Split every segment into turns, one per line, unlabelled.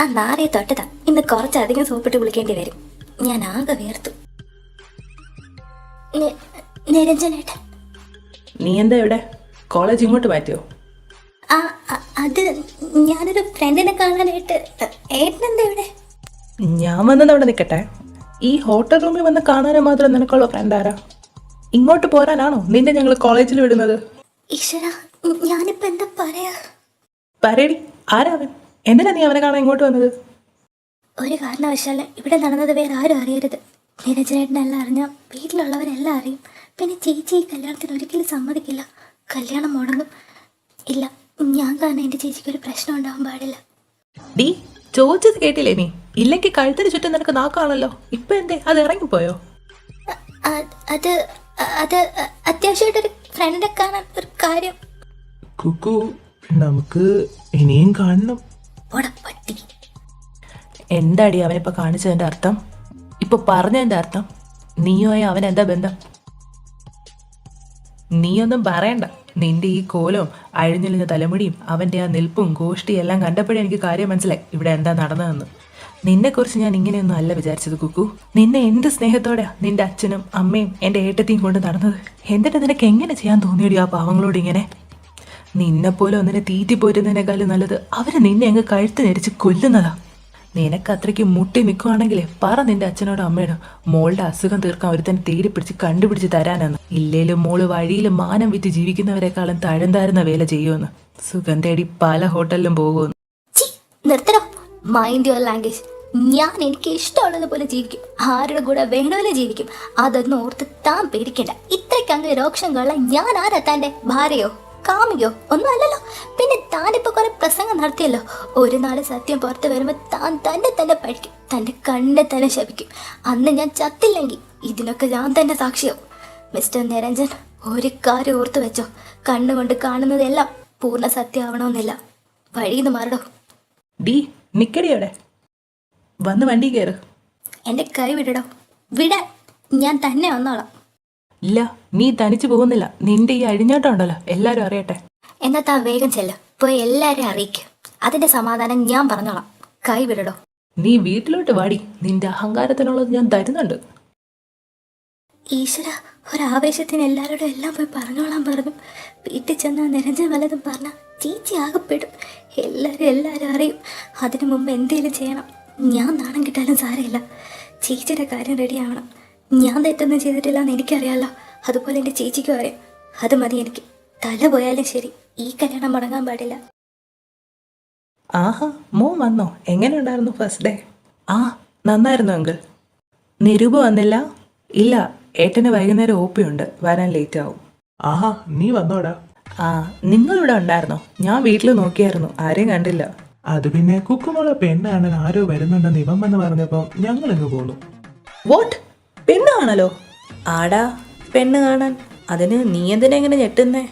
ആ നാറിയെ തൊട്ടതാ ഇന്ന് കുറച്ചധികം സോപ്പിട്ട് കുളിക്കേണ്ടി വരും. ഞാൻ ആകെ വേർത്തു. നിരഞ്ജനേട്ടൻ,
നീ എന്താ ഇവിടെ? കോളേജ് ഇങ്ങോട്ട് മാറ്റിയോ?
ആ അത് ഞാനൊരു ഫ്രണ്ടിനെ കാണാനായിട്ട്. ഏട്ടനെന്താ ഇവിടെ?
ഞാൻ വന്നതവിടെ നിൽക്കട്ടെ. ഈ ഹോട്ടൽ റൂമിൽ വന്ന് കാണാനും മാത്രം നിനക്കുള്ള ഫ്രണ്ട് ആരാ? ഇങ്ങോട്ട് പോരാനാണോ നിന്നെ ഞങ്ങൾ കോളേജിൽ വിടുന്നത്?
ഈശ്വര, ഞാനിപ്പോ എന്താ പറയാ?
പറയടി, ആരാ അവൻ? എന്തിനാ നീ അവനെ കാണാൻ ഇങ്ങോട്ട് വന്നത്?
ഒരു കാരണവശാലും ഇവിടെ നടന്നത് വേറെ ആരും അറിയരുത്. നിരഞ്ജനേട്ടനെല്ലാം അറിഞ്ഞാൽ വീട്ടിലുള്ളവരെല്ലാം അറിയും. പിന്നെ ചേച്ചി ഈ കല്യാണത്തിന് ഒരിക്കലും സമ്മതിക്കില്ല. കല്യാണം മുടങ്ങും. ഇല്ല, ഞാൻ കാരണം എൻ്റെ ചേച്ചിക്ക് ഒരു പ്രശ്നം ഉണ്ടാവാൻ പാടില്ല.
ഡി, ചോദിച്ചത് കേട്ടില്ലേ നീ? ഇല്ലെങ്കിൽ കഴുത്തിന് ചുറ്റും നിനക്ക് നാക്കാണല്ലോ. ഇപ്പൊ എന്തേ അത് ഇറങ്ങിപ്പോയോ?
അത് അത് അത്യാവശ്യമായിട്ടൊരു ഫ്രണ്ടിനെ കാണാൻ ഒരു കാര്യം.
കുക്കു, നമുക്ക് ഇനിയും കാണണം.
പട്ടി.
എന്താടി അവനിപ്പോ കാണിച്ചതിന്റെ അർത്ഥം? ഇപ്പൊ പറഞ്ഞതിന്റെ അർത്ഥം? നീയുമായി അവൻ എന്താ ബന്ധം? നീയൊന്നും പറയണ്ട. നിന്റെ ഈ കോലവും അഴിഞ്ഞെളിഞ്ഞ തലമുടിയും അവന്റെ ആ നിൽപ്പും ഗോഷ്ടിയും എല്ലാം കണ്ടപ്പോഴേ എനിക്ക് കാര്യം മനസ്സിലായി ഇവിടെ എന്താ നടന്നതെന്ന്. നിന്നെക്കുറിച്ച് ഞാൻ ഇങ്ങനെയൊന്നും അല്ല വിചാരിച്ചത് കുക്കു. നിന്നെ എന്ത് സ്നേഹത്തോടെയാ നിന്റെ അച്ഛനും അമ്മയും എൻ്റെ ഏട്ടത്തെയും കൊണ്ട് നടന്നത്. എന്നിട്ട് നിനക്ക് എങ്ങനെ ചെയ്യാൻ തോന്നിയടി ആ പാവങ്ങളോട് ഇങ്ങനെ? നിന്നെപ്പോലെ ഒന്നിനെ തീറ്റി പോരുന്നതിനേക്കാളും നല്ലത് അവര് നിന്നെ അങ്ങ് കഴുത്ത് നെരിച്ച് കൊല്ലുന്നതാ. നിനക്ക് അത്രയ്ക്ക് മുട്ടി നിൽക്കുവാണെങ്കിലേ പറ നിന്റെ അച്ഛനോടും അമ്മയോടും മോളുടെ അസുഖം തീർക്കാൻ ഒരുത്തന്നെ തേടി പിടിച്ച് കണ്ടുപിടിച്ച് തരാനെന്ന്. ഇല്ലേലും മോള് വഴിയിൽ മാനം വിറ്റ് ജീവിക്കുന്നവരെക്കാളും തഴന്താരുന്ന വേല ചെയ്യുമെന്ന്. സുഖം തേടി പല ഹോട്ടലിലും പോകുമെന്ന്.
നിർത്തണോ? Mind your language. ഞാൻ എനിക്ക് ഇഷ്ടമുള്ളത് പോലെ ജീവിക്കും. ആരുടെ കൂടെ വേണമെങ്കിലും ജീവിക്കും. അതൊന്നും ഓർത്ത് താൻ പേടിക്കണ്ട. ഇത്രയ്ക്കങ്ങ് രോക്ഷം കൊള്ള ഞാൻ ആരാ? താൻ്റെ ഭാര്യയോ കാമിയോ ഒന്നും അല്ലല്ലോ. പിന്നെ താനിപ്പോ കുറെ പ്രസംഗം നടത്തിയല്ലോ. ഒരു നാള് സത്യം പുറത്ത് വരുമ്പോ താൻ തന്നെ പഠിക്കും. തന്റെ കണ്ണെ തന്നെ ശപിക്കും. അന്ന് ഞാൻ ചത്തില്ലെങ്കിൽ ഇതിനൊക്കെ ഞാൻ തന്നെ സാക്ഷിയാവും. മിസ്റ്റർ നിരഞ്ജൻ, ഒരു കാര്യം ഓർത്തു വെച്ചോ. കണ്ണുകൊണ്ട് കാണുന്നതെല്ലാം പൂർണ്ണ സത്യമാവണമെന്നില്ല. വഴിന്ന് മാറടോ.
ഡി, നിക്കടിയോടെ വന്ന് വണ്ടി കയറ്.
എന്റെ കൈ വിടടോ. വിടാൻ ഞാൻ തന്നെ വന്നോളാം.
ഇല്ല, നീ തനിച്ചു പോകുന്നില്ല. നിന്റെ ഈ അഴിഞ്ഞോട്ടമുണ്ടല്ലോ എല്ലാരും അറിയട്ടെ.
എന്നാ താൻ വേഗം ചെല്ല്. പോയി എല്ലാരെയും അറിയിക്കും. അതിന്റെ സമാധാനം ഞാൻ പറഞ്ഞോളാം. കൈ വിടടോ.
നീ വീട്ടിലോട്ട് വാടി. നിന്റെ അഹങ്കാരത്തിനുള്ളത് ഞാൻ തരുന്നുണ്ട്.
ഈശ്വര, ഒരാവേശത്തിന് എല്ലാവരോടും എല്ലാം പോയി പറഞ്ഞോളാൻ പറഞ്ഞു. വീട്ടിൽ ചെന്നാൽ നിരഞ്ജൻ വല്ലതും പറഞ്ഞാൽ ചേച്ചി ആകപ്പെടും. എല്ലാവരും അറിയും. അതിനു മുമ്പ് എന്തെങ്കിലും ചെയ്യണം. ഞാൻ നാണം കിട്ടാലും സാരമില്ല. ചേച്ചിയുടെ കാര്യം റെഡിയാവണം. ഞാൻ തെറ്റൊന്നും ചെയ്തിട്ടില്ലെന്ന് എനിക്കറിയാമല്ലോ. അതുപോലെ എൻ്റെ ചേച്ചിക്കും അറിയാം. അത് മതി എനിക്ക്. തല പോയാലും ശരി, ഈ കല്യാണം മുടങ്ങാൻ പാടില്ല.
ആഹാ, മോൻ വന്നോ? എങ്ങനെ ഉണ്ടായിരുന്നു ഫസ്റ്റ് ഡേ? ആ, നന്നായിരുന്നു അങ്കിൾ. നിരൂപ വന്നില്ല? ഇല്ല, ഏട്ടന് വൈകുന്നേരം OP ഉണ്ട്, വരാൻ ലേറ്റ് ആവും.
ആഹാ, നീ വന്നോടാ.
ആ, നിങ്ങളിവിടെ ഉണ്ടായിരുന്നോ? ഞാൻ വീട്ടിൽ നോക്കിയായിരുന്നു, ആരെയും കണ്ടില്ല.
അത് പിന്നെ കുക്കുമോളെ പെണ്ണാണ് ആരോ വരുന്നുണ്ടെന്ന് ഇവൻ വന്ന് പറഞ്ഞപ്പം ഞങ്ങളിങ്ങ് പോന്നു.
വോട്ട്? പെണ്ണ് കാണലോ? ആടാ, പെണ്ണ് കാണാൻ. അതിന് നീ എന്തിനാ എങ്ങനെ ഞെട്ടുന്നേ?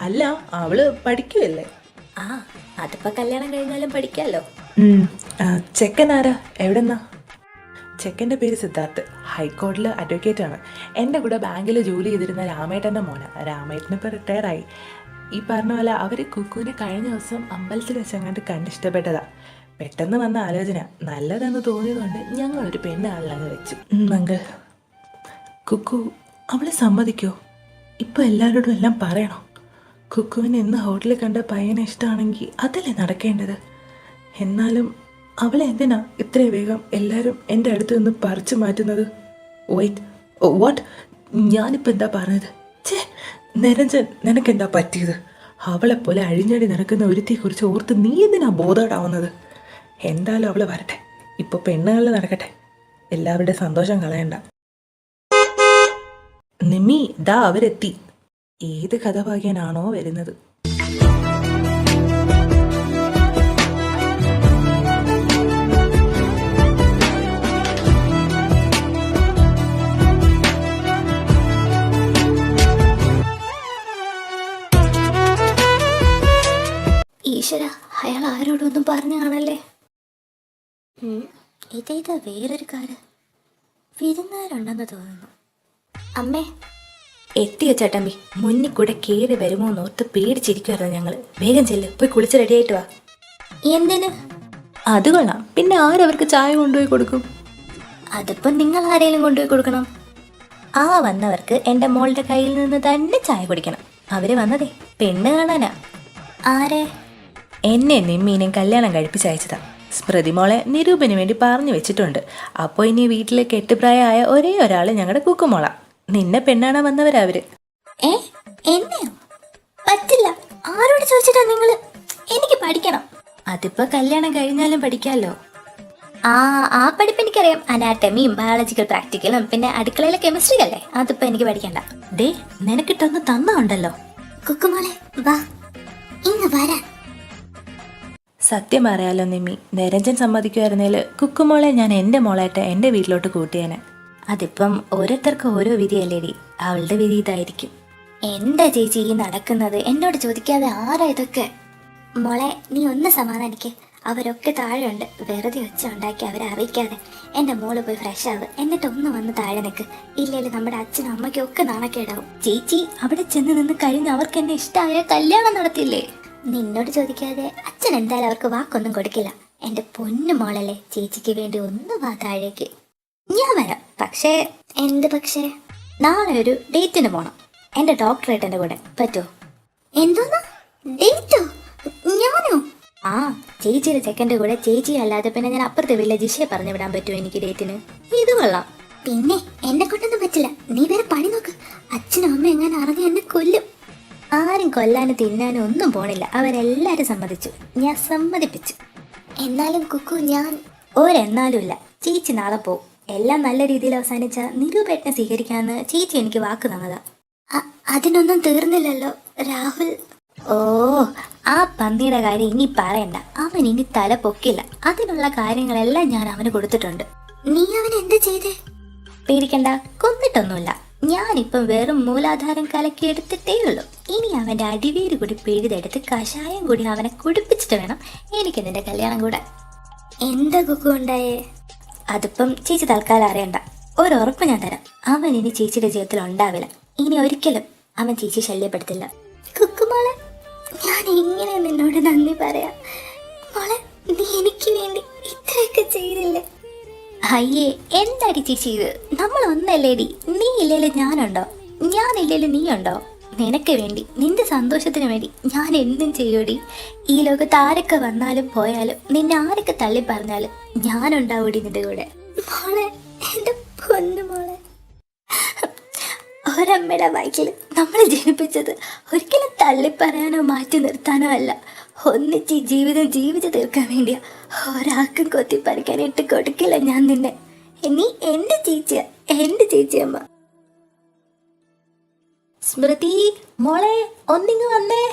അല്ല, അവള് പഠിക്കുവല്ലേ?
ആ, അതിപ്പോ കല്യാണം കഴിഞ്ഞാലും പഠിക്കാമല്ലോ.
ചെക്കനാരാ? എവിടെന്നാ? ചെക്കൻ്റെ പേര് സിദ്ധാർത്ഥ്. ഹൈക്കോടതിയിൽ അഡ്വക്കേറ്റ് ആണ്. എൻ്റെ കൂടെ ബാങ്കിൽ ജോലി ചെയ്തിരുന്ന രാമേട്ടൻ്റെ മോന. രാമേട്ടന് ഇപ്പോൾ റിട്ടയറായി. ഈ പറഞ്ഞ പോലെ അവർ കുക്കുവിനെ കഴിഞ്ഞ ദിവസം അമ്പലത്തിൽ വെച്ച് അങ്ങോട്ട് കണ്ടിഷ്ടപ്പെട്ടതാ. പെട്ടെന്ന് വന്ന ആലോചന നല്ലതെന്ന് തോന്നിയതുകൊണ്ട് ഞങ്ങളൊരു പെണ്ണാളിലങ്ങ് വെച്ചു. മങ്കൾ, കുക്കു അവളെ സമ്മതിക്കോ? ഇപ്പോൾ എല്ലാവരോടും എല്ലാം പറയണോ? കുക്കുവിന് ഇന്ന് ഹോട്ടലിൽ കണ്ട പയ്യനെ ഇഷ്ടമാണെങ്കിൽ അതല്ലേ നടക്കേണ്ടത്? എന്നാലും അവളെ എന്തിനാ ഇത്രയും വേഗം എല്ലാവരും എൻ്റെ അടുത്ത് നിന്ന് പറിച്ചു മാറ്റുന്നത്? Wait, what? ഞാനിപ്പോൾ എന്താ പറഞ്ഞത്? നിരഞ്ജൻ, നിനക്കെന്താ പറ്റിയത്? അവളെപ്പോലെ അഴിഞ്ഞടി നടക്കുന്ന ഒരുത്തിയെക്കുറിച്ച് ഓർത്ത് നീ എന്തിനാ ബോധേഡാവുന്നത്? എന്തായാലും അവള് വരട്ടെ. ഇപ്പോൾ പെണ്ണുകളിൽ നടക്കട്ടെ. എല്ലാവരുടെ സന്തോഷം കളയണ്ട. നിമ്മി, ദാ അവരെത്തി. ഏത് കഥാഭാഗ്യനാണോ വരുന്നത്?
ഈശ്വര, അയാൾ ആരോടൊന്നും പറഞ്ഞു കാണല്ലേ. ഇതേതാ വേറൊരു കാര്യം. വിരുന്നുകാരുണ്ടെന്ന് തോന്നുന്നു. അമ്മേ, എത്തിയോ ചേട്ടമ്പി? മുന്നിൽ കൂടെ കയറി വരുമോ എന്നോർത്ത് പേടിച്ചിരിക്കുമായിരുന്നു ഞങ്ങൾ. വേഗം ചെല്ല്, പോയി കുളിച്ച് റെഡിയായിട്ട് വാ. എന്തിന്?
അത് കൊള്ളാം. പിന്നെ ആരവർക്ക് ചായ കൊണ്ടുപോയി കൊടുക്കും?
അതിപ്പം നിങ്ങൾ ആരെങ്കിലും കൊണ്ടുപോയി കൊടുക്കണം.
ആ വന്നവർക്ക് എൻ്റെ മോളുടെ കയ്യിൽ നിന്ന് തന്നെ ചായ കുടിക്കണം. അവര് വന്നതേ പെണ്ണ് കാണാനാ.
ആരെ?
എന്നെ നിമ്മീനെയും കല്യാണം കഴിപ്പിച്ചയച്ചതാ. സ്മൃതി മോളെ നിരൂപന് വേണ്ടി പറഞ്ഞു വെച്ചിട്ടുണ്ട്. അപ്പോൾ ഇനി വീട്ടിലെ കെട്ടുപ്രായമായ ഒരേ ഒരാൾ ഞങ്ങളുടെ കുക്കുമോള. നിന്നെ പെണ്ണാണാ വന്നവരവര്.
എന്നെയോ? പറ്റില്ല. ആരോട് ചോദിച്ചിട്ടാ നിങ്ങള്? എനിക്ക് പഠിക്കണം.
അതിപ്പോ കല്യാണം കഴിഞ്ഞാലും പഠിക്കാമല്ലോ.
ആ പഠിപ്പ് എനിക്കറിയാം. അനാറ്റമിയും ബയോളജിക്കൽ പ്രാക്ടിക്കലും പിന്നെ അടുക്കളയിലെ കെമിസ്ട്രി അല്ലേ, അതിപ്പോ എനിക്ക് പഠിക്കണ്ട.
ദേ നിനക്കിട്ടൊന്ന് തന്നുണ്ടല്ലോ.
കുക്കുമോളെ വാ, ഇങ്ങ് വരാൻ.
സത്യം പറയാലോ നിമ്മി, നിരഞ്ജൻ സമ്മതിക്കുമായിരുന്നേൽ കുക്കുമോളെ ഞാൻ എൻ്റെ മോളായിട്ട് എൻ്റെ വീട്ടിലോട്ട് കൂട്ടിയേനെ. അതിപ്പം ഓരോരുത്തർക്കും ഓരോ വിധിയല്ലേടി. അവളുടെ വിധി ഇതായിരിക്കും.
എന്റെ ചേച്ചി ഈ നടക്കുന്നത് എന്നോട് ചോദിക്കാതെ ആരാ ഇതൊക്കെ? മോളെ നീ ഒന്ന് സമാധാനിക്ക്. അവരൊക്കെ താഴെയുണ്ട്. വെറുതെ ഒച്ച ഉണ്ടാക്കി അവരെ അറിയിക്കാതെ എന്റെ മോള് പോയി ഫ്രഷ് ആവ്. എന്നിട്ട് ഒന്ന് വന്ന് താഴെ നിൽക്ക്. ഇല്ലെങ്കിൽ നമ്മുടെ അച്ഛനും അമ്മയ്ക്കും ഒക്കെ നാണക്കേടാവും. ചേച്ചി അവിടെ ചെന്ന് നിന്ന് കഴിഞ്ഞ് അവർക്ക് എന്നെ ഇഷ്ടമായ കല്യാണം നടത്തില്ലേ? നിന്നോട് ചോദിക്കാതെ അച്ഛൻ എന്തായാലും അവർക്ക് വാക്കൊന്നും കൊടുക്കില്ല. എന്റെ പൊന്നു മോളല്ലേ, ചേച്ചിക്ക് വേണ്ടി ഒന്ന് വാ താഴേക്ക്. ഞാൻ വരാം. പക്ഷേ എന്ത് പക്ഷേ? നാളെ ഒരു ഡേറ്റിന് പോണം. എന്റെ ഡോക്ടറേറ്റ് എന്റെ കൂടെ പറ്റുമോ? എന്തോന്നാ ഡേറ്റോ? ഞാനോ? ആ ചേച്ചിയുടെ ചെക്കൻ്റെ കൂടെ. ചേച്ചി അല്ലാതെ പിന്നെ ഞാൻ അപ്പുറത്തെ വില്ലേജ് ജിഷയെ പറഞ്ഞു വിടാൻ പറ്റുമോ എനിക്ക് ഡേറ്റിന്? ഇത് കൊള്ളാം. പിന്നെ എന്നെ കൊണ്ടൊന്നും പറ്റില്ല. നീ വേറെ പണി നോക്ക്. അച്ഛനും അമ്മ എങ്ങനെ അറിഞ്ഞ എന്നെ കൊല്ലും. ആരും കൊല്ലാനും തിന്നാനും ഒന്നും പോണില്ല. അവരെല്ലാരും സമ്മതിച്ചു. ഞാൻ സമ്മതിപ്പിച്ചു. എന്നാലും കുക്കു ഞാൻ ഒരെന്നാലും ഇല്ല. ചേച്ചി നാളെ പോവും. എല്ലാം നല്ല രീതിയിൽ അവസാനിച്ച നിരൂപേട്ടനെ സ്വീകരിക്കാമെന്ന് ചേച്ചി എനിക്ക് വാക്ക് തന്നതാ. അതിനൊന്നും തീർന്നില്ലല്ലോ രാഹുൽ. ഓ ആ പന്നിയുടെ കാര്യം ഇനി പറയണ്ട. അവൻ ഇനി തല പൊക്കില്ല. അതിനുള്ള കാര്യങ്ങളെല്ലാം ഞാൻ അവന് കൊടുത്തിട്ടുണ്ട്. നീ അവൻ എന്ത് ചെയ്തേ? പേടിക്കണ്ട, കൊന്നിട്ടൊന്നുമില്ല. ഞാനിപ്പം വെറും മൂലാധാരം കലക്കി എടുത്തിട്ടേ ഉള്ളൂ. ഇനി അവന്റെ അടിവേര് കൂടി പിഴുതെടുത്ത് കഷായം കൂടി അവനെ കുടിപ്പിച്ചിട്ട് വേണം എനിക്ക് നിന്റെ കല്യാണം കൂടാൻ. എന്താ കുക്കു ഉണ്ടായേ? അതിപ്പം ചേച്ചി തൽക്കാലം അറിയണ്ട. ഒരുറപ്പ് ഞാൻ തരാം. അവൻ ഇനി ചേച്ചിയുടെ ജീവിതത്തിൽ ഉണ്ടാവില്ല. ഇനി ഒരിക്കലും അവൻ ചേച്ചി ശല്യപ്പെടുത്തില്ല. കുക്കുമോളെ, ഞാൻ എങ്ങനെ നിന്നോട് നന്ദി പറയാം? മോളെ, നീ എനിക്ക് വേണ്ടി ഇത്രയൊക്കെ ചെയ്തില്ലേ? അയ്യേ എന്താടി ചേച്ചി ഇത്? നമ്മൾ ഒന്നല്ലേടി. നീ ഇല്ലേലും ഞാനുണ്ടോ? ഞാനില്ലേലും നീ ഉണ്ടോ? നിനക്ക് വേണ്ടി, നിന്റെ സന്തോഷത്തിന് വേണ്ടി ഞാൻ എന്തും ചെയ്യൂടി. ഈ ലോകത്ത് ആരൊക്കെ വന്നാലും പോയാലും, നിന്നെ ആരൊക്കെ തള്ളി പറഞ്ഞാലും ഞാനുണ്ടാവൂടി നിന്റെ കൂടെ. മോളെ, എന്റെ പൊന്നു മോളെ. ഒരമ്മയുടെ വയറ്റിൽ നമ്മൾ ജനിപ്പിച്ചത് ഒരിക്കലും തള്ളിപ്പറയാനോ മാറ്റി നിർത്താനോ അല്ല. ഒന്നിച്ച് ജീവിതം ജീവിച്ചു തീർക്കാൻ വേണ്ടിയാ. ഒരാൾക്കും കൊത്തിപ്പറിക്കാൻ ഇട്ട് കൊടുക്കില്ല ഞാൻ നിന്നെ. നീ എന്റെ ചേച്ചിയാ, എന്റെ ചേച്ചിയമ്മ. സ്മൃതി മോളെ, ഒന്നിങ്ങ് വന്നേ.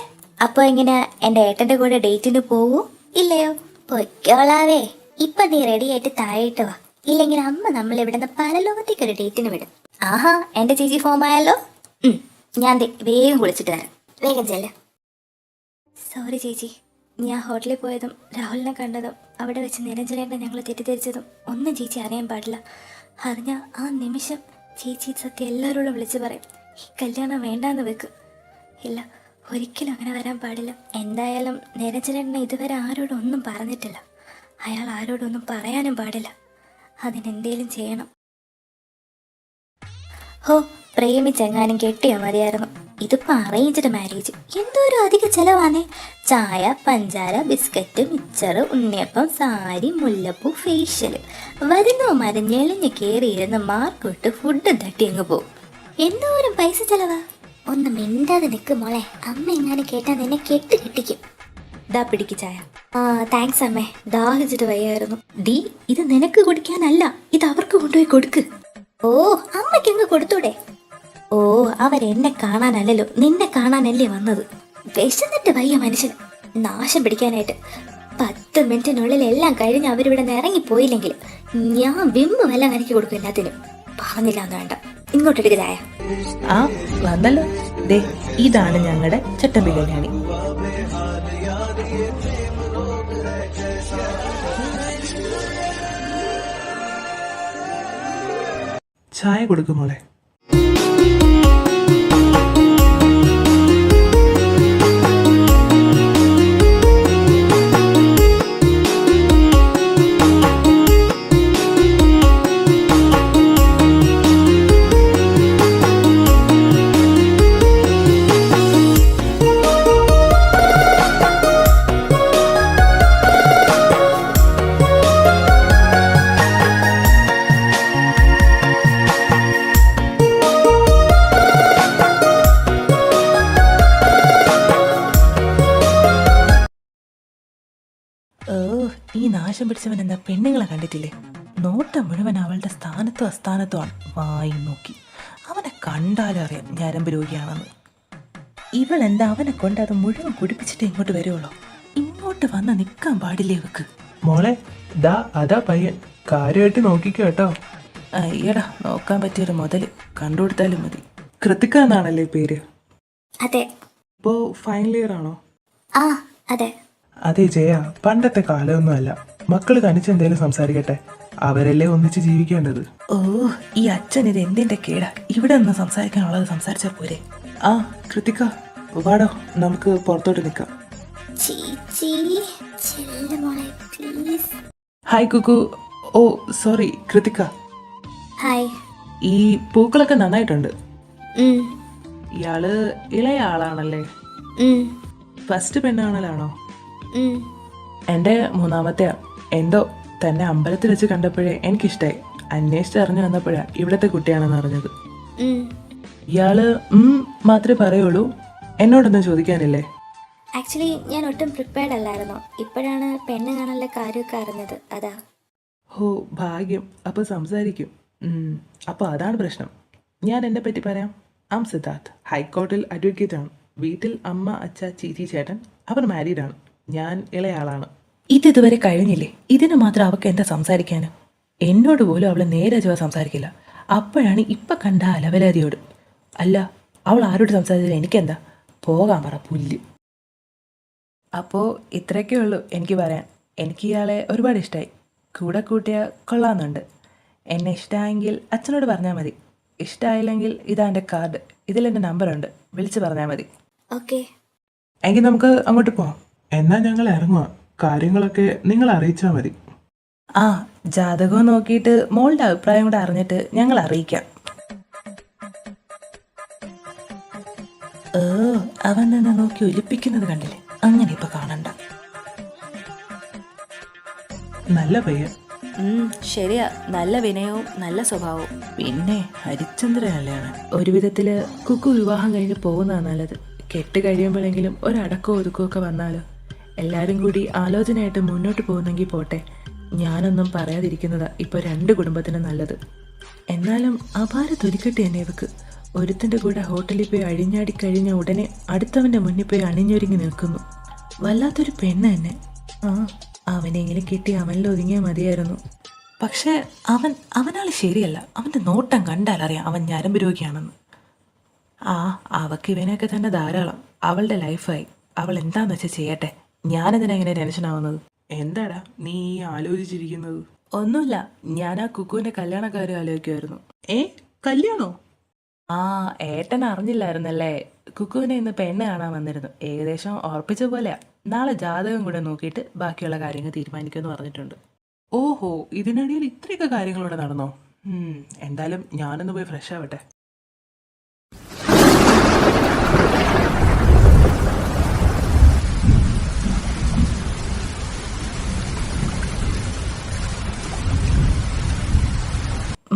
അപ്പൊ എങ്ങനെ എന്റെ ഏട്ടന്റെ കൂടെ ഡേറ്റിന് പോവൂ ഇല്ലയോ? പൊയ്ക്കോളാവേ. ഇപ്പൊ നീ റെഡിയായിട്ട് താഴേട്ട് വാ. ഇല്ലെങ്കിൽ അമ്മ നമ്മൾ ഇവിടുന്ന് പരലോകത്തേക്ക് ഒരു ഡേറ്റിന് വിടും. ആഹാ, എന്റെ ചേച്ചി ഫോം ആയല്ലോ. ഞാൻ വേഗം കുളിച്ചിട്ട് തരാം. വേഗം ചെല്ല. സോറി ചേച്ചി, ഞാൻ ഹോട്ടലിൽ പോയതും രാഹുലിനെ കണ്ടതും അവിടെ വെച്ച് നിരഞ്ജനേട്ടനെ ഞങ്ങൾ തെറ്റിദ്ധരിച്ചതും ഒന്നും ചേച്ചി അറിയാൻ പാടില്ല. അറിഞ്ഞ ആ നിമിഷം ചേച്ചി സത്യം എല്ലാവരോടും വിളിച്ചു പറയും. ഈ കല്യാണം വേണ്ടാന്ന് വെക്ക്. ഇല്ല, ഒരിക്കലും അങ്ങനെ വരാൻ പാടില്ല. എന്തായാലും നിരഞ്ജനേട്ടനെ ഇതുവരെ ആരോടും ഒന്നും പറഞ്ഞിട്ടില്ല. അയാൾ ആരോടൊന്നും പറയാനും പാടില്ല. അതിനെന്തേലും ചെയ്യണം. ഹോ, പ്രേമിച്ചെങ്ങാനും കെട്ടിയാ മതിയായിരുന്നു. ഇതിപ്പോ അറേഞ്ച്ഡ് മാരേജ്. എന്തോ ഒരു അധിക ചെലവാണേ. ചായ, പഞ്ചാര, ബിസ്ക്കറ്റ്, മിച്ചറ്, ഉണ്ണിയപ്പം, സാരി, മുല്ലപ്പൂ, ഫേഷ്യല്. വരുന്നവന്മാരെ ഞെളിഞ്ഞ് കയറിയിരുന്ന് മാർക്കിട്ട് ഫുഡ് തട്ടി അങ്ങ് പോവും. എന്തോരം പൈസ ചെലവാ. ഒന്ന് മിണ്ടാതെ നിൽക്ക് മോളെ. അമ്മ എങ്ങാനും കേട്ടാ നിന്നെ കെട്ടിക്കും. ദാ പിടിക്ക് ചായ. ആ താങ്ക്സ് അമ്മേ, ദാഹിച്ചിട്ട് വയ്യായിരുന്നു. ഡി, ഇത് നിനക്ക് കുടിക്കാനല്ല, ഇത് അവർക്ക് കൊണ്ടുപോയി കൊടുക്ക്. ഓ, അമ്മയ്ക്ക് അങ്ങ് കൊടുത്തൂടെ? ഓ, അവരെന്നെ കാണാനല്ലല്ലോ, നിന്നെ കാണാനല്ലേ വന്നത്. വിശന്നിട്ട് വയ്യ മനുഷ്യന്, നാശം പിടിക്കാനായിട്ട്. 10 മിനിറ്റിനുള്ളിൽ എല്ലാം കഴിഞ്ഞ് അവരിവിടെ നിന്ന് ഇറങ്ങിപ്പോയില്ലെങ്കിൽ ഞാൻ വിമ്മ് വല്ല എനിക്ക് കൊടുക്കും എല്ലാത്തിനും. പറഞ്ഞില്ല എന്ന് വേണ്ട. ഇങ്ങോട്ടെടുക്ക് ചായ.
ആ വന്നല്ലോ. ദേ ഇതാണ് ഞങ്ങളുടെ ചട്ടമ്പി കല്യാണി.
ചായ കൊടുക്കും മോളെ.
രോഷം പിടിച്ചവൻ എന്താ പെണ്ണുങ്ങളെ കണ്ടിട്ടില്ലേ? നോട്ടം മുഴുവൻ അവളുടെ സ്ഥാനത്തോ അസ്ഥാനത്തോ ആണ്. വായി നോക്കി അവനെ കണ്ടാലറിയാം ഞരമ്പ് രോഗിയാണെന്ന്. ഇവളെന്താ അവനെ കൊണ്ട് അത് മുഴുവൻ കുടിപ്പിച്ചിട്ട് ഇങ്ങോട്ട് വരുവുള്ളൂ? ഇങ്ങോട്ട് വന്ന് നിൽക്കാൻ പാടില്ലേ ഇവക്ക്?
മോളെ ദാ അതാ പയ്യൻ, കാര്യമായിട്ട് നോക്കിക്കോ കേട്ടോ.
അയ്യടാ, നോക്കാൻ പറ്റിയൊരു മുതല് കണ്ടുകൊടുത്താലും മതി. കൃതിക എന്നാണല്ലേ പേര്?
അതെ.
ഇപ്പോ ഫൈനൽ ഇയർ ആണോ?
ആ അതെ.
അതെ ജയ, പണ്ടത്തെ കാലമൊന്നുമല്ല. മക്കള് തനിച്ചെന്തേലും സംസാരിക്കട്ടെ, അവരല്ലേ ഒന്നിച്ച് ജീവിക്കേണ്ടത്.
ഓ, ഈ അച്ഛൻ ഇത് എന്തിന്റെ കേടാ? ഇവിടെ നിന്ന് സംസാരിക്കാനുള്ളത് സംസാരിച്ചാ പോരെ?
ആ കൃതിക, വാടോ, നമുക്ക് പുറത്തോട്ട് നിൽക്കാം.
ചേച്ചി ചെല്ല മോളെ please.
Hi Kukku. Oh sorry Kritika.
Hi.
ഈ പൂക്കളൊക്കെ നന്നായിട്ടുണ്ട്.
ഉം,
ഇയാള് ഇളയ ആളാണല്ലേ?
ഉം,
ഫസ്റ്റ് പെണ്ണാണലാണോ?
ഉം.
എൻ്റെ മൂന്നാമത്തെയാ. എന്തോ തന്നെ അമ്പലത്തിൽ വെച്ച് കണ്ടപ്പോഴേ എനിക്കിഷ്ടായി. അന്വേഷിച്ചറിഞ്ഞു വന്നപ്പോഴാണ് ഇവിടുത്തെ കുട്ടിയാണെന്ന് അറിഞ്ഞത്. ഇയാള് മാത്രമേ പറയുള്ളൂ, എന്നോടൊന്നും ചോദിക്കാനില്ലേ?
ആക്ച്വലി ഞാൻ ഒട്ടും പ്രിപ്പയർഡ് അല്ലായിരുന്നു. ഇപ്പോഴാണ് പെണ്ണ് കാണാനുള്ള കാര്യമൊക്കെ അറിഞ്ഞത്, അതാ.
ഓ ഭാഗ്യം, അപ്പോൾ സംസാരിക്കും. അപ്പോൾ അതാണ് പ്രശ്നം. ഞാൻ എന്നെ പറ്റി പറയാം. ആം സിദ്ധാർത്ഥ്, ഹൈക്കോർട്ടിൽ അഡ്വക്കേറ്റ് ആണ്. വീട്ടിൽ അമ്മ, അച്ഛ, ചേച്ചി, ചേട്ടൻ. അവർ മാരീഡാണ്. ഞാൻ ഇളയാളാണ്. ഇതുവരെ കഴിഞ്ഞില്ലേ? ഇതിന് മാത്രം അവൾക്ക് എന്താ സംസാരിക്കാന്? എന്നോട് പോലും അവൾ നേരെ ചൊവ്വ സംസാരിക്കില്ല. അപ്പോഴാണ് ഇപ്പം കണ്ട അലവലാതിയോട്. അല്ല, അവൾ ആരോട് സംസാരിച്ചത് എനിക്കെന്താ? പോകാൻ പറ പുല്ല്. അപ്പോൾ ഇത്രയൊക്കെ ഉള്ളൂ എനിക്ക് പറയാൻ. എനിക്ക് ഇയാളെ ഒരുപാട് ഇഷ്ടമായി. കൂടെ കൂട്ടിയാൽ കൊള്ളാമെന്നുണ്ട്. എന്നെ ഇഷ്ടമായെങ്കിൽ അച്ഛനോട് പറഞ്ഞാൽ മതി. ഇഷ്ടമായില്ലെങ്കിൽ ഇതാ എൻ്റെ കാർഡ്, ഇതിലെൻ്റെ നമ്പറുണ്ട്, വിളിച്ച് പറഞ്ഞാൽ മതി.
ഓക്കെ.
എങ്കിൽ നമുക്ക് അങ്ങോട്ട് പോവാം. എന്നാ ഞങ്ങൾ ഇറങ്ങുക. കാര്യങ്ങളൊക്കെ നിങ്ങൾ അറിയിച്ചാൽ മതി.
ആ, ജാതകം നോക്കിയിട്ട് മോളുടെ അഭിപ്രായം കൂടെ അറിഞ്ഞിട്ട് ഞങ്ങൾ അറിയിക്കാം. അവൻ തന്നെ നോക്കി ഒലിപ്പിക്കുന്നത് കണ്ടില്ലേ? അങ്ങനെ ഇപ്പൊ കാണണ്ട.
നല്ല പയ്യൻ.
ശരിയാ, നല്ല വിനയവും നല്ല സ്വഭാവവും. പിന്നെ ഹരിചന്ദ്രനല്ലേ അവൻ. ഒരു വിധത്തില് കുക്കു വിവാഹം കഴിഞ്ഞ് പോകുന്നതാണ് നല്ലത്. കെട്ട് കഴിയുമ്പോഴെങ്കിലും ഒരടക്കവും ഒതുക്കവും ഒക്കെ വന്നാലോ. എല്ലാവരും കൂടി ആലോചനയായിട്ട് മുന്നോട്ട് പോകുന്നെങ്കിൽ പോട്ടെ. ഞാനൊന്നും പറയാതിരിക്കുന്നതാ ഇപ്പോൾ രണ്ട് കുടുംബത്തിനും നല്ലത്. എന്നാലും അപാര തൊലിക്കെട്ടി തന്നെ ഇവക്ക്. ഒരുത്തൻ്റെ കൂടെ ഹോട്ടലിൽ പോയി അഴിഞ്ഞാടി കഴിഞ്ഞ ഉടനെ അടുത്തവൻ്റെ മുന്നിൽ പോയി അണിഞ്ഞൊരുങ്ങി നിൽക്കുന്നു. വല്ലാത്തൊരു പെണ്ണ് തന്നെ. ആ, അവനെങ്കിലും കിട്ടി അവനിൽ ഒതുങ്ങിയാൽ മതിയായിരുന്നു. പക്ഷേ അവനാൾ ശരിയല്ല. അവൻ്റെ നോട്ടം കണ്ടാലറിയാം അവൻ ഞരമ്പ് രോഗിയാണെന്ന്. ആ, അവൾക്ക് ഇവനെയൊക്കെ തന്നെ ധാരാളം. അവളുടെ ലൈഫായി. അവൾ എന്താന്ന് വെച്ചാൽ ചെയ്യട്ടെ. ഞാനെന്തിനെങ്ങനെ ടെൻഷനാവുന്നത്?
എന്താടാ നീ ആലോചിച്ചിരിക്കുന്നത്?
ഒന്നുമില്ല, ഞാൻ ആ കുക്കുവിൻ്റെ കല്യാണക്കാര്യം ആലോചിക്കുമായിരുന്നു.
കല്യാണോ?
ആ, ഏട്ടൻ അറിഞ്ഞില്ലായിരുന്നല്ലേ? കുക്കുവിനെ ഇന്ന് പെണ്ണ് കാണാൻ വന്നിരുന്നു. ഏകദേശം ഉറപ്പിച്ച പോലെയാ. നാളെ ജാതകം കൂടെ നോക്കിയിട്ട് ബാക്കിയുള്ള കാര്യങ്ങൾ തീരുമാനിക്കുമെന്ന് പറഞ്ഞിട്ടുണ്ട്.
ഓഹോ, ഇതിനിടയിൽ ഇത്രയൊക്കെ കാര്യങ്ങളോടെ നടന്നോ? എന്തായാലും ഞാനൊന്ന് പോയി ഫ്രഷ് ആവട്ടെ.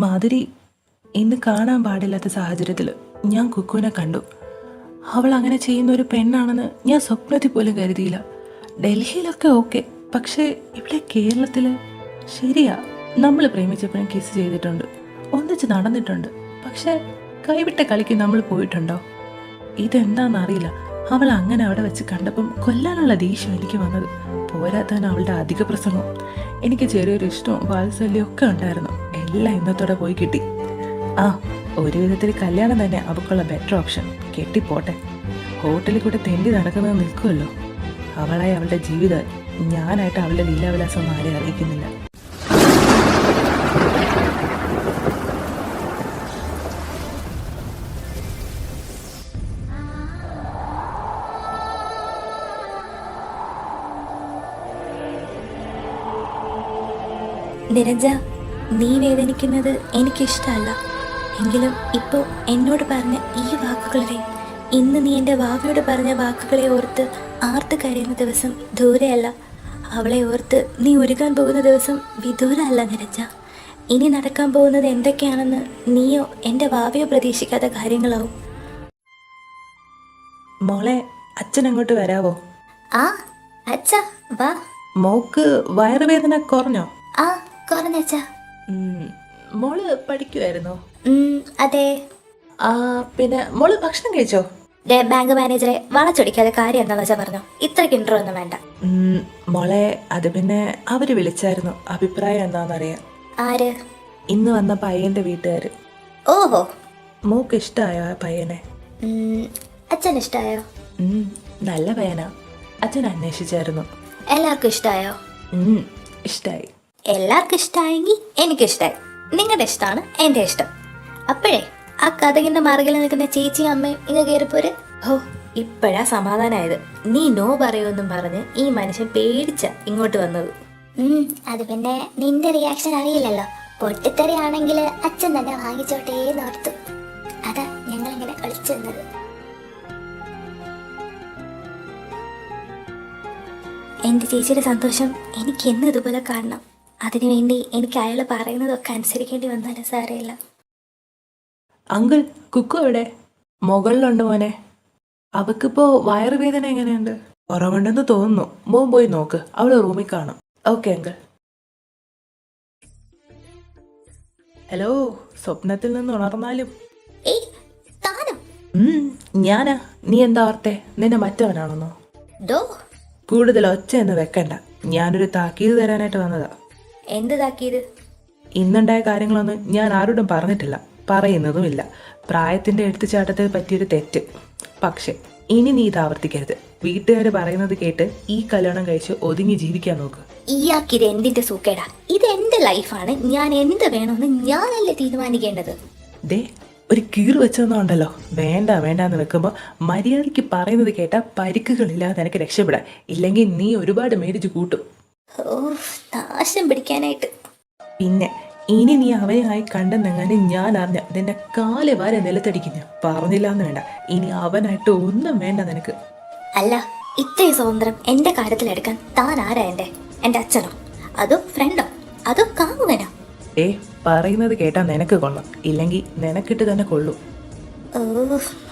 മാധുരി, ഇന്ന് കാണാൻ പാടില്ലാത്ത സാഹചര്യത്തിൽ ഞാൻ കുക്കുവിനെ കണ്ടു. അവൾ അങ്ങനെ ചെയ്യുന്ന ഒരു പെണ്ണാണെന്ന് ഞാൻ സ്വപ്നത്തിൽ പോലും കരുതിയില്ല. ഡൽഹിയിലൊക്കെ ഓക്കെ, പക്ഷേ ഇവിടെ കേരളത്തിൽ ശരിയാ. നമ്മൾ പ്രേമിച്ചപ്പോഴും കിസ് ചെയ്തിട്ടുണ്ട്, ഒന്നിച്ച് നടന്നിട്ടുണ്ട്. പക്ഷെ കൈവിട്ട കളിക്ക് നമ്മൾ പോയിട്ടുണ്ടോ? ഇതെന്താണെന്നറിയില്ല. അവൾ അങ്ങനെ അവിടെ വെച്ച് കണ്ടപ്പം കൊല്ലാനുള്ള ദേഷ്യം എനിക്ക് വന്നത്. പോരാത്തവൻ അവളുടെ അധിക പ്രസംഗം. എനിക്ക് ചെറിയൊരു ഇഷ്ടവും വാത്സല്യവും ഒക്കെ ഉണ്ടായിരുന്നു. എല്ലാം ഇന്നത്തോടെ പോയി കിട്ടി. ആ, ഒരു വിധത്തിൽ കല്യാണം തന്നെ അവൾക്കുള്ള ബെറ്റർ ഓപ്ഷൻ. കെട്ടിപ്പോട്ടെ. ഹോട്ടലിൽ കൂടെ തെണ്ടി നടക്കുന്നത് നിൽക്കുമല്ലോ. അവളായി അവളുടെ ജീവിതം. ഞാനായിട്ട് അവളുടെ ലീലാവിലാസം ഒന്നും ആരെയും അറിയിക്കുന്നില്ല.
നിരഞ്ജ, നീ വേദനിക്കുന്നത് എനിക്കിഷ്ടമല്ല. എങ്കിലും ഇപ്പോൾ എന്നോട് പറഞ്ഞ ഈ വാക്കുകളെ, ഇന്ന് നീ എൻ്റെ വാവയോട് പറഞ്ഞ വാക്കുകളെ ഓർത്ത് ആർത്ത് കരയുന്ന ദിവസം ദൂരെയല്ല. അവളെ ഓർത്ത് നീ ഒരുങ്ങാൻ പോകുന്ന ദിവസം വിദൂരമല്ല നിരഞ്ജ. ഇനി നടക്കാൻ പോകുന്നത് എന്തൊക്കെയാണെന്ന് നീയോ എൻ്റെ വാവയോ പ്രതീക്ഷിക്കാത്ത കാര്യങ്ങളാവും.
മോളെ, അച്ഛൻ അങ്ങോട്ട് വരാവോ?
ആ അച്ഛാ വാ.
മോക്ക് വയറുവേദന കുറഞ്ഞോ?
ആ കുറഞ്ഞച്ചാ.
ഉം, മോള് പഠിക്കുമായിരുന്നോ?
അതെ.
ആ പിന്നെ മോള് ഭക്ഷണം കഴിച്ചോ?
ബാങ്ക് മാനേജറെ വളച്ചൊടിക്കാതെ കാര്യം എന്താണെന്ന് വെച്ചാൽ പറഞ്ഞോ, ഇത്രയ്ക്ക് ഇൻട്രോ ഒന്നും വേണ്ട.
മോളെ അത് പിന്നെ അവര് വിളിച്ചായിരുന്നു, അഭിപ്രായം എന്താണെന്നറിയാം.
ആര്?
ഇന്ന് വന്ന പയ്യന്റെ വീട്ടുകാര്.
ഓഹോ.
മോക്ക് ഇഷ്ടമായോ ആ പയ്യനെ?
അച്ഛൻ ഇഷ്ടായോ?
നല്ല പയ്യനാ, അച്ഛൻ അന്വേഷിച്ചായിരുന്നു.
എല്ലാവർക്കും ഇഷ്ടായോ?
ഇഷ്ടായി.
എല്ലാവർക്കും ഇഷ്ടമായെങ്കിൽ എനിക്കിഷ്ടായി. നിങ്ങളുടെ ഇഷ്ടമാണ് എൻ്റെ ഇഷ്ടം. അപ്പോഴേ ആ കഥകിന്റെ മറുകിൽ നിൽക്കുന്ന ചേച്ചിയും അമ്മയും ഇങ്ങ് കയറിപ്പോര്. ഓ ഇപ്പോഴാ സമാധാനമായത്. നീ നോ പറയുമെന്നും പറഞ്ഞ് ഈ മനുഷ്യൻ പേടിച്ച ഇങ്ങോട്ട് വന്നത്. അത് പിന്നെ നിന്റെ റിയാക്ഷൻ അറിയില്ലല്ലോ. പൊട്ടിത്തെറിയാണെങ്കിൽ അച്ഛൻ തന്നെ വാങ്ങിച്ചോട്ടേ നോർത്തു. അതാ ഞങ്ങൾ ഇങ്ങനെ കളിച്ചു തന്നത്. എൻ്റെ ചേച്ചിയുടെ സന്തോഷം എനിക്ക് എന്നും ഇതുപോലെ കാണണം. അതിനുവേണ്ടി എനിക്ക് അയാൾ പറയുന്നതൊക്കെ അനുസരിക്കേണ്ടി വന്നാലും സാരമില്ല.
അങ്കിൾ കുക്കു എവിടെ? മുകളിലുണ്ട് മോനെ. അവക്കിപ്പോ വയറുവേദന എങ്ങനെയുണ്ട്? കുറവുണ്ടെന്ന് തോന്നുന്നു. മോൻ പോയി നോക്ക്, അവള് റൂമിൽ കാണും. Okay uncle. ഹലോ, സ്വപ്നത്തിൽ നിന്ന് ഉണർന്നാലും.
ഏയ് താനോ?
ഞാനാ. നീ എന്താ ഓർത്തെ? നിന്നെ മറ്റവനാണെന്നോ?
ഡോ
കൂടുതൽ ഒച്ച എന്ന് വെക്കണ്ട. ഞാനൊരു താക്കീത് തരാനായിട്ട് വന്നതാ.
എന്ത് താക്കീത്?
ഇന്നുണ്ടായ കാര്യങ്ങളൊന്നും ഞാൻ ആരോടും പറഞ്ഞിട്ടില്ല, പറയുന്നതുമില്ല. പ്രായത്തിന്റെ എടുത്തുചാട്ടത്തിൽ പറ്റിയൊരു തെറ്റ്. പക്ഷെ ഇനി നീ ഇത് ആവർത്തിക്കരുത്. വീട്ടുകാർ പറയുന്നത് കേട്ട് ഈ കല്യാണം കഴിച്ച് ഒതുങ്ങി ജീവിക്കാൻ നോക്ക്.
ഇയാൾക്കിത് എന്തിന്റെ സൂക്കേടാ? ഇത് എന്റെ ലൈഫാണ്. ഞാൻ എന്ത് വേണമെന്ന് ഞാനല്ലേ തീരുമാനിക്കേണ്ടത്.
ദേ ഒരു കീറ് വെച്ചെന്നുണ്ടല്ലോ, വേണ്ട വേണ്ടാന്ന് വെക്കുമ്പോൾ മര്യാദയ്ക്ക് പറയുന്നത് കേട്ടാൽ പരിക്കുകളില്ലാതെ നിനക്ക് രക്ഷപ്പെടാം. ഇല്ലെങ്കിൽ നീ ഒരുപാട് മേടിച്ച് കൂട്ടും.
ഓ നാശം പിടിക്കാനായിട്ട്.
പിന്നെ ഇനി നീ അവനായി കണ്ടെന്നെങ്ങനെ ഞാൻ അറിഞ്ഞ നിന്റെ കാല് വരെ നിലത്തടിക്കും. ഞാൻ പറഞ്ഞില്ല എന്ന് വേണ്ട, ഇനി അവനായിട്ട് ഒന്നും വേണ്ട നിനക്ക്.
അല്ല, ഇത്രയും സ്വാതന്ത്ര്യം എന്റെ കാര്യത്തിലെടുക്കാൻ താൻ ആരാ? എന്റെ അച്ഛനോ? അതോ ഫ്രണ്ടോ? അതോ കാമുകനോ?
പറയുന്നത് കേട്ടാ നിനക്ക് കൊള്ളാം, ഇല്ലെങ്കിൽ നിനക്കിട്ട് തന്നെ കൊള്ളൂ.
ഓ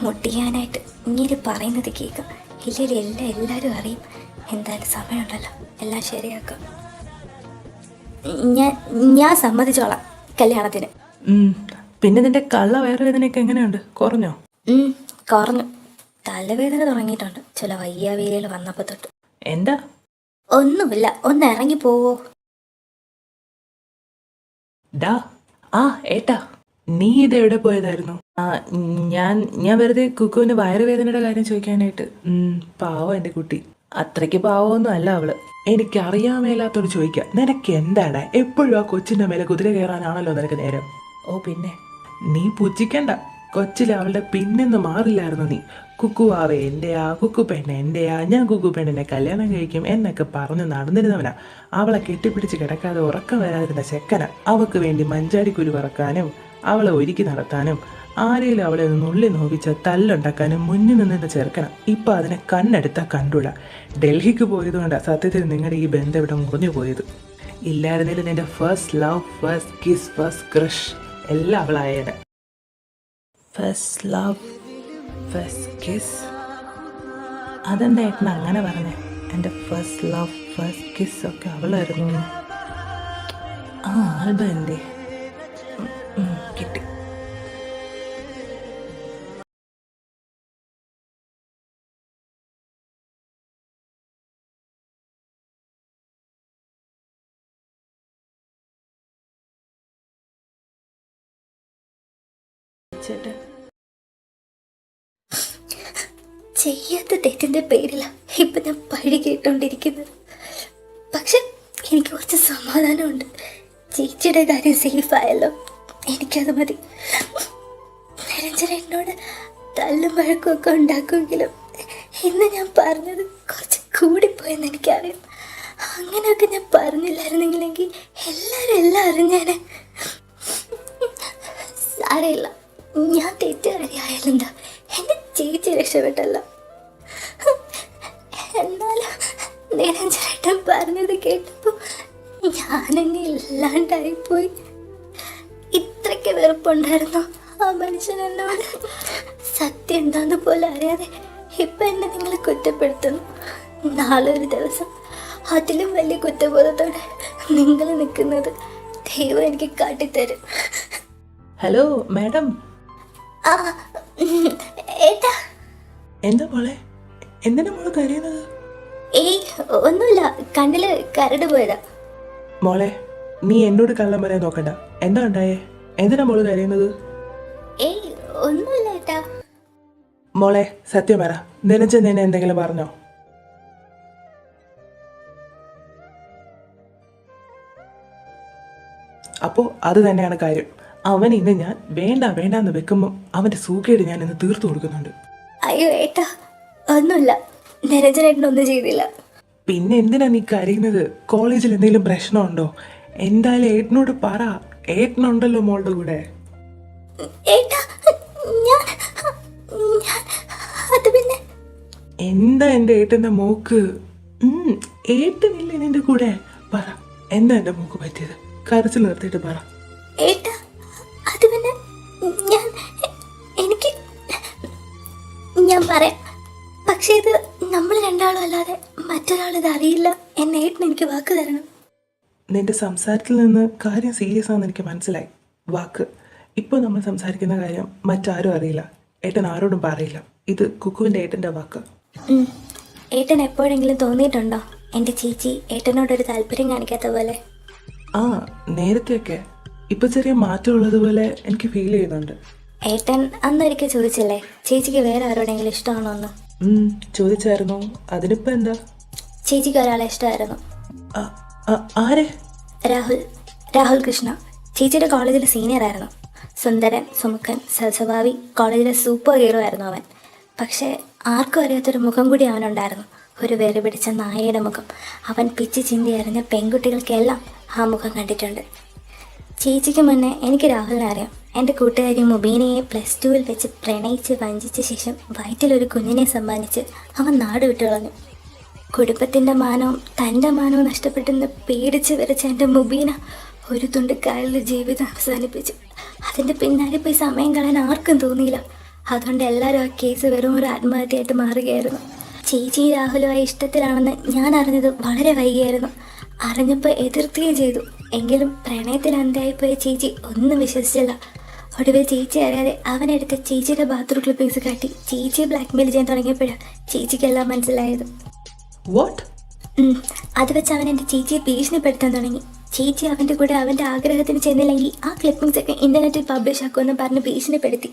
മുട്ടിയാനായിട്ട് ഇങ്ങനെ പറയുന്നത് കേൾക്കാം. ഇല്ലെങ്കിൽ എല്ലാവരും അറിയും. എന്തായാലും സമയമുണ്ടല്ലോ, എല്ലാം ശരിയാക്കാം. ഞാൻ സമ്മതിച്ചോളാം കല്യാണത്തിന്.
പിന്നെ നിന്റെ കള്ള വയറുവേദനയൊക്കെ എങ്ങനെയുണ്ട്? കുറഞ്ഞോ?
കുറഞ്ഞു. തലവേദന തുടങ്ങിയിട്ടുണ്ട് ചില വയ്യാവേലികൾ വന്നപ്പോ തൊട്ട്.
എന്താ?
ഒന്നുമില്ല, ഒന്ന് ഇറങ്ങി പോവോ?
ഡാ ഏട്ടാ, നീ ഇത് എവിടെ പോയതായിരുന്നു? ഞാൻ വെറുതെ കുക്കുവിന്റെ വയറുവേദനയുടെ കാര്യം ചോദിക്കാനായിട്ട്. പാവം എന്റെ കുട്ടി. അത്രയ്ക്ക് പാവമൊന്നും അല്ല അവള്. എനിക്കറിയാൻ മേലാത്തോട് ചോദിക്കാം, നിനക്ക് എന്താടാ? എപ്പോഴും ആ കൊച്ചിന്റെ മേലെ കുതിര കയറാനാണല്ലോ നിനക്ക് നേരം. ഓ പിന്നെ നീ പുച്ഛിക്കണ്ട. കൊച്ചിലെ അവളുടെ പിന്നെന്ന് മാറില്ലായിരുന്നു നീ. കുക്കുവാവേ എന്റെയാ, കുക്കു പെണ്ണ് എന്റെയാ, ഞാൻ കുക്കു പെണ്ണിനെ കല്യാണം കഴിക്കും എന്നൊക്കെ പറഞ്ഞു നടന്നിരുന്നവനാ. അവളെ കെട്ടിപ്പിടിച്ച് കിടക്കാതെ ഉറക്കം വരാതിരുന്ന ചെക്കന. അവക്ക് വേണ്ടി മഞ്ചാടിക്കുരു പറക്കാനും അവളെ ഒരുക്കി നടത്താനും ആരെങ്കിലും അവളെ നുള്ളി നോവിച്ച തല്ലുണ്ടാക്കാനും മുന്നിൽ നിന്നിട്ട് ചേർക്കണം. ഇപ്പൊ അതിനെ കണ്ണെടുത്താൽ കണ്ടുകൂടാ. ഡൽഹിക്ക് പോയതുകൊണ്ടാ സത്യത്തിൽ നിങ്ങളുടെ ഈ ബന്ധം ഇവിടെ മുറിഞ്ഞു പോയത്. ഇല്ലായിരുന്നില്ല നിന്റെ first love, first kiss, first crush എല്ലാം അവളായേനെ. First love, first kiss. അതെന്താ ഏട്ടൻ അങ്ങനെ പറഞ്ഞേ? എൻ്റെ ഫസ്റ്റ് ലവ്, ഫസ്റ്റ് കിസ് ഒക്കെ അവളായിരുന്നു. ആൽബം എന്തേ? കിട്ടി. ചേട്ടാ,
ചെയ്യാത്ത തെറ്റിന്റെ പേരില ഇപ്പൊ ഞാൻ പഴി കേട്ടോണ്ടിരിക്കുന്നത്. പക്ഷെ എനിക്ക് കുറച്ച് സമാധാനമുണ്ട്. ചേച്ചിയുടെ കാര്യം സേഫ് ആയല്ലോ, എനിക്കത് മതി. നിരഞ്ജന എന്നോട് തല്ലും വഴക്കും ഒക്കെ ഉണ്ടാക്കുമെങ്കിലും ഇന്ന് ഞാൻ പറഞ്ഞത് കുറച്ച് കൂടിപ്പോയെന്ന് എനിക്കറിയാം. അങ്ങനെയൊക്കെ ഞാൻ പറഞ്ഞില്ലായിരുന്നെങ്കിലെങ്കിൽ എല്ലാം അറിഞ്ഞേനെ. സാരമില്ല, ഞാൻ തെറ്റുകാരിയായാലെന്താ, എൻ്റെ ചേച്ചി രക്ഷപ്പെട്ടല്ലോ. എന്നാലും നിരഞ്ജനേട്ടൻ പറഞ്ഞത് കേട്ടപ്പോൾ ഞാനെന്നെ ഇല്ലാണ്ടായിപ്പോയി. ഇത്രയ്ക്ക് വെറുപ്പുണ്ടായിരുന്നോ ആ മനുഷ്യൻ എന്നോട്? സത്യം എന്താന്ന് പോലെ അറിയാതെ ഇപ്പം എന്നെ നിങ്ങൾ കുറ്റപ്പെടുത്തുന്നു. നാളെ ഒരു ദിവസം അതിലും വലിയ കുറ്റബോധത്തോടെ നിങ്ങൾ നിൽക്കുന്നത് ദൈവം എനിക്ക് കാട്ടിത്തരും.
Hello madam.
ആ ഏട്ടാ.
എന്താ മോളെ, എന്തിനാ മോള് കരയുന്നത്?
ഏയ് ഒന്നുമില്ല, കണ്ണില് കരട് പോയതാ.
മോളെ, നീ എന്നോട് കള്ളം പറയാൻ നോക്കണ്ട. എന്താ ഉണ്ടായേ? എന്തിനാ മോള് കരയുന്നത്?
ഏയ് ഒന്നുമില്ല ഏട്ടാ.
മോളെ സത്യം പറ, നിനച്ച് നിന്നെ എന്തെങ്കിലും പറഞ്ഞോ? അപ്പോൾ അത് തന്നെയാണ് കാര്യം. അവൻ ഇന്ന് ഞാൻ വേണ്ട വേണ്ടാന്ന് വെക്കുമ്പോൾ അവൻ്റെ സൂക്കേട് ഞാൻ ഇന്ന് തീർത്തു കൊടുക്കുന്നുണ്ട്.
അയ്യോ ഏട്ടാ, ഒന്നുമില്ല, നിരഞ്ജനേട്ടനൊന്നും ചെയ്തില്ല.
പിന്നെ എന്തിനാ നീ കരയുന്നത്? കോളേജിൽ എന്തെങ്കിലും പ്രശ്നമുണ്ടോ? എന്തായാലും ഏട്ടനോട് പറ. ഏട്ടനുണ്ടല്ലോ മോളുടെ കൂടെ.
ഏട്ടാ ഞാൻ അത് പിന്നെ
എന്താ എൻ്റെ ഏട്ടൻ്റെ മോക്ക്? ഏട്ടനില്ലേ നിന്റെ കൂടെ? പറ, എന്താ എൻ്റെ മോക്ക് പറ്റിയത്? കരച്ചിൽ നിർത്തിയിട്ട് പറ.
ഏട്ടാ അത് പിന്നെ ഞാൻ പറയാം. പക്ഷെ ഇത് നമ്മൾ രണ്ടാളും അല്ലാതെ മറ്റൊരാൾ ഇത് അറിയില്ല എന്നെ ഏട്ടൻ എനിക്ക് വാക്ക് തരണം.
നിന്റെ സംസാരത്തിൽ നിന്ന് കാര്യം സീരിയസ് ആണെന്ന് എനിക്ക് മനസ്സിലായി. വാക്ക്. ഇപ്പോൾ നമ്മൾ സംസാരിക്കുന്ന കാര്യം മറ്റാരും അറിയില്ല. ഏട്ടൻ ആരോടും പറയില്ല. ഇത് കുക്കുവിൻ്റെ ഏട്ടൻ്റെ വാക്ക്.
ഏട്ടൻ എപ്പോഴെങ്കിലും തോന്നിയിട്ടുണ്ടോ എൻ്റെ ചേച്ചി ഏട്ടനോടൊരു താല്പര്യം കാണിക്കാത്ത പോലെ?
ആ, നേരത്തെയൊക്കെ. ഇപ്പൊ ചെറിയ മാറ്റം ഉള്ളതുപോലെ എനിക്ക് ഫീൽ ചെയ്യുന്നുണ്ട്.
ഏട്ടൻ അന്നൊരിക്കൽ ചോദിച്ചില്ലേ ചേച്ചിക്ക് വേറെ ആരോടെങ്കിലും ഇഷ്ടമാണോ എന്ന്?
ചോദിച്ചായിരുന്നു. അതിനിപ്പോ എന്താ?
ചേച്ചിക്ക് ഒരാളെ ഇഷ്ടമായിരുന്നു.
ആരെ?
രാഹുൽ കൃഷ്ണ. ചേച്ചിയുടെ കോളേജിലെ സീനിയർ ആയിരുന്നു. സുന്ദരൻ, സുമുഖൻ, സൽസ്വഭാവി, കോളേജിലെ സൂപ്പർ ഹീറോ ആയിരുന്നു അവൻ. പക്ഷേ ആർക്കും അറിയാത്തൊരു മുഖം കൂടി അവനുണ്ടായിരുന്നു. ഒരു വേറെ പിടിച്ച നായയുടെ മുഖം. അവൻ പിച്ച് ചിന്തി അറിഞ്ഞ പെൺകുട്ടികൾക്കെല്ലാം ആ മുഖം കണ്ടിട്ടുണ്ട്. ചേച്ചിക്ക് മുന്നേ എനിക്ക് രാഹുലിനെ അറിയാം. എൻ്റെ കൂട്ടുകാരി മുബീനയെ +2 വെച്ച് പ്രണയിച്ച് വഞ്ചിച്ച ശേഷം വയറ്റിലൊരു കുഞ്ഞിനെ സമ്മാനിച്ച് അവൻ നാട് വിട്ടു കളഞ്ഞു. കുടുംബത്തിൻ്റെ മാനവും തൻ്റെ മാനവും നഷ്ടപ്പെട്ടെന്ന് പേടിച്ച് വരച്ച എൻ്റെ മുബീന ഒരു തുണ്ട് കായലിൽ ജീവിതം അവസാനിപ്പിച്ചു. അതിൻ്റെ പിന്നാലെ പോയി സമയം കളയാൻ ആർക്കും തോന്നിയില്ല. അതുകൊണ്ട് എല്ലാവരും ആ കേസ് വെറും ഒരു ആത്മഹത്യയായിട്ട് മാറുകയായിരുന്നു. ചേച്ചി രാഹുലുമായി ഇഷ്ടത്തിലാണെന്ന് ഞാൻ അറിഞ്ഞത് വളരെ വൈകിയായിരുന്നു. അറിഞ്ഞപ്പോൾ എതിർക്കുകയും ചെയ്തു. എങ്കിലും പ്രണയത്തിൽ അന്തായിപ്പോയ ചേച്ചി ഒന്നും വിശ്വസിച്ചില്ല. ഒടുവിൽ ചേച്ചി അറിയാതെ അവനെടുത്ത ചേച്ചിയുടെ ബാത്റൂം ക്ലിപ്പിങ്സ് കാട്ടി ചേച്ചിയെ ബ്ലാക്ക്മെയിൽ ചെയ്യാൻ തുടങ്ങിയപ്പോഴാണ് ചേച്ചിക്കെല്ലാം മനസ്സിലായത്. അത് വെച്ച് അവൻ എൻ്റെ ചേച്ചിയെ ഭീഷണിപ്പെടുത്താൻ തുടങ്ങി. ചേച്ചി അവൻ്റെ കൂടെ അവൻ്റെ ആഗ്രഹത്തിന് ചെന്നില്ലെങ്കിൽ ആ ക്ലിപ്പിങ്സ് ഒക്കെ ഇൻ്റർനെറ്റിൽ പബ്ലിഷ് ആക്കുമെന്ന് പറഞ്ഞ് ഭീഷണിപ്പെടുത്തി.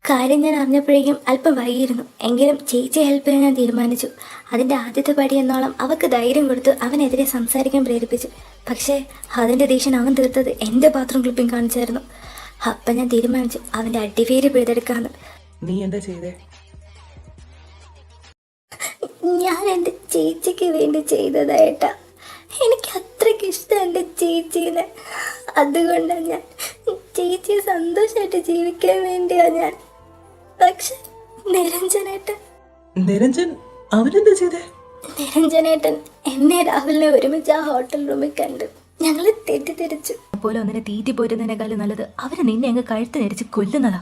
കാര്യം ഞാൻ അറിഞ്ഞപ്പോഴേക്കും അല്പം വൈകിയിരുന്നു. എങ്കിലും ചേച്ചിയെ ഹെൽപ്പ് ചെയ്യാൻ ഞാൻ തീരുമാനിച്ചു. അതിൻ്റെ ആദ്യത്തെ പടി എന്നോളം അവൾക്ക് ധൈര്യം കൊടുത്ത് അവനെതിരെ സംസാരിക്കാൻ പ്രേരിപ്പിച്ചു. പക്ഷേ അതിൻ്റെ ദേഷ്യം അവൻ തീർത്തത് എൻ്റെ ബാത്റൂം ക്ലിപ്പിംഗ് കാണിച്ചായിരുന്നു. അപ്പം ഞാൻ തീരുമാനിച്ചു അവൻ്റെ അടിവേര് പിഴുതെടുക്കാന്ന്.
നീ എന്താ ചെയ്തേ?
ഞാൻ എൻ്റെ ചേച്ചിക്ക് വേണ്ടി ചെയ്തതായിട്ടാ. എനിക്ക് അത്രയ്ക്ക് ഇഷ്ടം എൻ്റെ ചേച്ചീനെ. അതുകൊണ്ടാണ് ഞാൻ ചേച്ചിയെ സന്തോഷമായിട്ട് ജീവിക്കാൻ വേണ്ടിയാണ് ഞാൻ. പക്ഷെ
നിരഞ്ജൻ അവനെന്താ ചെയ്തേ?
നിരഞ്ജനേട്ടൻ എന്നെ രാഹുലിനെ ഒരുമിച്ച് ആ ഹോട്ടൽ റൂമിൽ കണ്ടു. ഞങ്ങൾ തെറ്റിദ്ധരിച്ചു.
പോലെ ഒന്നിനെ തീറ്റി പോരുന്നതിനേക്കാളും നല്ലത് അവര് നിന്നെ അങ്ങ് കഴുത്ത് ധരിച്ച് കൊല്ലുന്നതാ.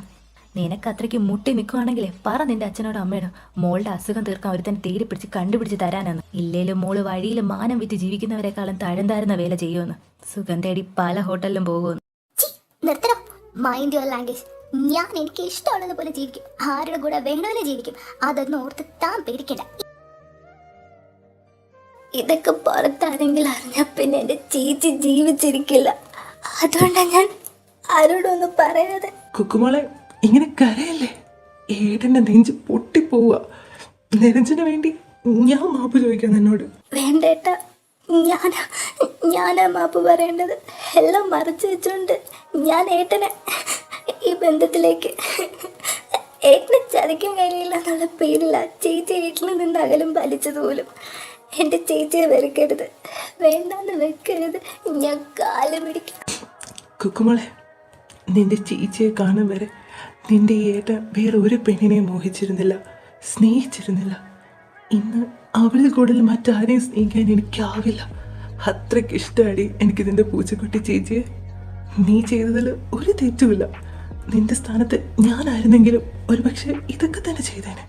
നിനക്ക് അത്രയ്ക്ക് മുട്ടി നിൽക്കുവാണെങ്കിലേ പറ നിന്റെ അച്ഛനോട് അമ്മയോടും മോളുടെ അസുഖം തീർക്കാൻ ഒരുത്തന്നെ തീരെ പിടിച്ച് കണ്ടുപിടിച്ച് തരാനാണ്. ഇല്ലേലും മോള് വഴിയിൽ മാനം വിറ്റ് ജീവിക്കുന്നവരെക്കാളും താഴ്ന്നാരുന്ന വേല ചെയ്യുമെന്ന്. സുഖം തേടി പല ഹോട്ടലിലും പോകുമെന്ന്.
നിർത്തണം. Mind your language. ഞാൻ എനിക്ക് ഇഷ്ടമുള്ളത് പോലെ ജീവിക്കും. ആരുടെ കൂടെ വേണമെങ്കിലും ജീവിക്കും. അതൊന്നും ഓർത്ത് താൻ പേടിക്കണ്ട. ഇതൊക്കെ പുറത്താരെങ്കിലും അറിഞ്ഞ പിന്നെ എൻ്റെ ചേച്ചി ജീവിച്ചിരിക്കില്ല. അതുകൊണ്ടാണ് ഞാൻ ആരോടൊന്നും പറയാതെ.
കുക്കുമോളെ ഇങ്ങനെ കരയല്ലേ? ഏട്ടൻ്റെ നെഞ്ച് പൊട്ടിപ്പോവുക. നിരഞ്ജന് വേണ്ടി ഞാൻ മാപ്പ് ചോദിക്കാം എന്നോട്.
വേണ്ടേട്ടാ, ഞാനാ മാപ്പ് പറയേണ്ടത്. എല്ലാം മറച്ചു വെച്ചുകൊണ്ട് ഞാൻ ഏട്ടനെ ഈ ബന്ധത്തിലേക്ക് ഏട്ടനെ ചതിക്കാൻ കഴിയില്ല എന്നുള്ള പേരില്ല ചേച്ചി വീട്ടിൽ നിന്ന് അകലും വലിച്ചത് പോലും. എൻ്റെ ചേച്ചിയെ വെറുക്കരുത്, വേണ്ടാന്ന് വെക്കരുത്. ഞാൻ കാല് പിടിക്കാം.
കുക്കുമോളെ, നിന്റെ ചേച്ചിയെ കാണും വരെ നിന്റെ ഏട്ടൻ വേറെ ഒരു പെണ്ണിനെ മോഹിച്ചിരുന്നില്ല, സ്നേഹിച്ചിരുന്നില്ല. ഇന്ന് അവളിൽ കൂടുതൽ മറ്റാരെയും സ്നേഹിക്കാൻ എനിക്കാവില്ല. അത്രയ്ക്ക് ഇഷ്ടമാടി എനിക്ക് നിന്റെ പൂച്ചക്കുട്ടി ചേച്ചിയെ. നീ ചെയ്തതിൽ ഒരു തെറ്റുമില്ല. നിന്റെ സ്ഥാനത്ത് ഞാനായിരുന്നെങ്കിലും ഒരു പക്ഷെ ഇതൊക്കെ തന്നെ ചെയ്തേനെ.